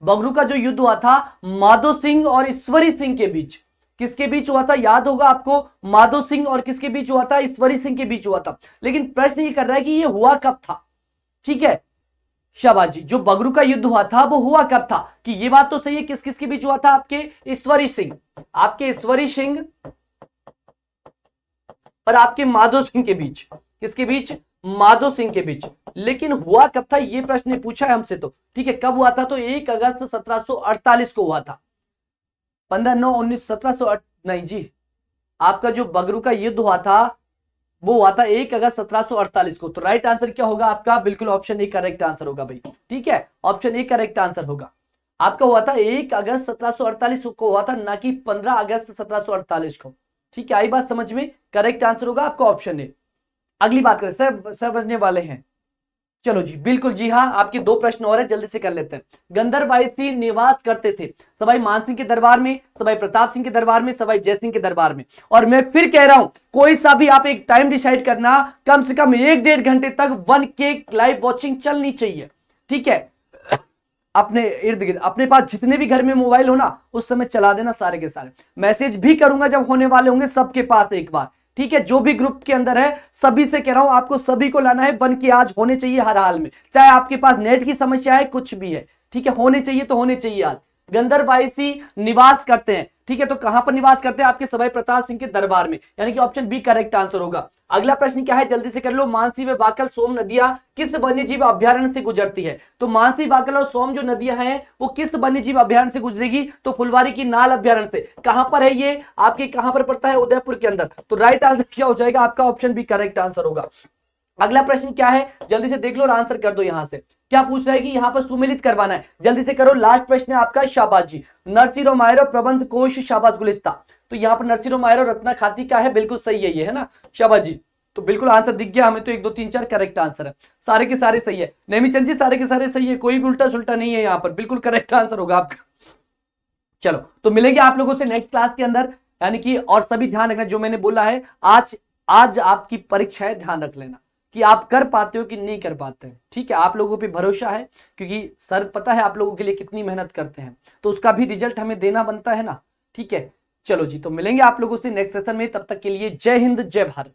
Speaker 1: बगरू का जो युद्ध हुआ था माधो सिंह और ईश्वरी सिंह के बीच, किसके बीच हुआ था, याद होगा आपको, माधो सिंह और किसके बीच हुआ था, ईश्वरी सिंह के बीच हुआ था। लेकिन प्रश्न ये कर रहा है कि ये हुआ कब था। ठीक है शाबाश जी, जो बगरू का युद्ध हुआ था वो हुआ कब था, कि ये बात तो सही है, किस किस के बीच हुआ था, आपके ईश्वरी सिंह, आपके ईश्वरी सिंह और आपके माधो सिंह के बीच। किसके बीच, माधो सिंह के बीच। लेकिन हुआ कब था ये प्रश्न ने पूछा है हमसे तो। ठीक है, कब हुआ था, तो 1 अगस्त 1748 को हुआ था। 15/9/19 1700 नहीं जी, आपका जो बगरू का युद्ध हुआ था वो हुआ था 1 अगस्त 1748 को। तो राइट आंसर क्या होगा आपका, बिल्कुल ऑप्शन ए करेक्ट आंसर होगा भाई। ठीक है, ऑप्शन ए करेक्ट आंसर होगा आपका। हुआ था 1 अगस्त 1748 को हुआ था, ना कि 15 अगस्त 1748 को। ठीक है, आई बात समझ में, करेक्ट आंसर होगा आपका ऑप्शन ए। अगली बात करें, सब समझने वाले हैं, चलो जी बिल्कुल जी हाँ, आपके 2 प्रश्न और है, जल्दी से कर लेते हैं। गंधर्वासी निवास करते थे सवाई मानसिंह के दरबार में, सवाई प्रताप सिंह के दरबार में, सवाई जयसिंह के दरबार में। और मैं फिर कह रहा हूं, कोई सा भी आप एक टाइम डिसाइड करना, कम से कम 1-1.5 घंटे तक 1K लाइव वॉचिंग चलनी चाहिए। ठीक है, अपने इर्द गिर्द अपने पास जितने भी घर में मोबाइल हो ना, उस समय चला देना सारे के सारे। मैसेज भी करूंगा जब होने वाले होंगे सबके पास एक बार। ठीक है, जो भी ग्रुप के अंदर है सभी से कह रहा हूं, आपको सभी को लाना है 1K आज होने चाहिए हर हाल में, चाहे आपके पास नेट की समस्या है कुछ भी है। ठीक है, होने चाहिए तो होने चाहिए आज। गंधर्वासी निवास करते हैं, ठीक है, तो कहां पर निवास करते हैं, आपके सवाई प्रताप सिंह के दरबार में, यानी कि ऑप्शन बी करेक्ट आंसर होगा। अगला प्रश्न क्या है, जल्दी से कर लो। मानसी व बाकल सोम नदियां किस वन्यजीव अभ्यारण्य से गुजरती है। तो मानसी, बाकल और सोम जो नदियां हैं वो किस वन्यजीव अभ्यारण्य से गुजरेगी, तो फुलवारी की नाल अभ्यारण्य से। कहां पर है ये, आपके कहां पर पड़ता है, उदयपुर के अंदर। तो राइट आंसर क्या हो जाएगा आपका, ऑप्शन बी करेक्ट आंसर होगा। अगला प्रश्न क्या है, जल्दी से देख लो और आंसर कर दो। यहां से क्या पूछ रहा है कि यहां पर सुमिलित करवाना है, जल्दी से करो। लास्ट प्रश्न है आपका, शाबाश जी। नरसिंह मायरो प्रबंध कोश शाबाश गुलिस्ता। तो यहां पर नरसिंह मायरो रत्ना खाती का है, बिल्कुल सही है ये, है ना, शाबाश जी। तो बिल्कुल आंसर दिख गया हमें, तो 1 2 3 4 करेक्ट आंसर है, सारे के सारे सही है। नेमीचंद जी सारे के सारे सही है, कोई भी उल्टा सुल्टा नहीं है यहाँ पर, बिल्कुल करेक्ट आंसर होगा आपका। चलो तो मिलेंगे आप लोगों से नेक्स्ट क्लास के अंदर, यानी कि, और सभी ध्यान रखना जो मैंने बोला है, आज आपकी परीक्षा है, ध्यान रख लेना कि आप कर पाते हो कि नहीं कर पाते हैं। ठीक है, आप लोगों पे भरोसा है, क्योंकि सर पता है आप लोगों के लिए कितनी मेहनत करते हैं, तो उसका भी रिजल्ट हमें देना बनता है ना। ठीक है, चलो जी, तो मिलेंगे आप लोगों से नेक्स्ट सेशन में, तब तक के लिए जय हिंद जय भारत।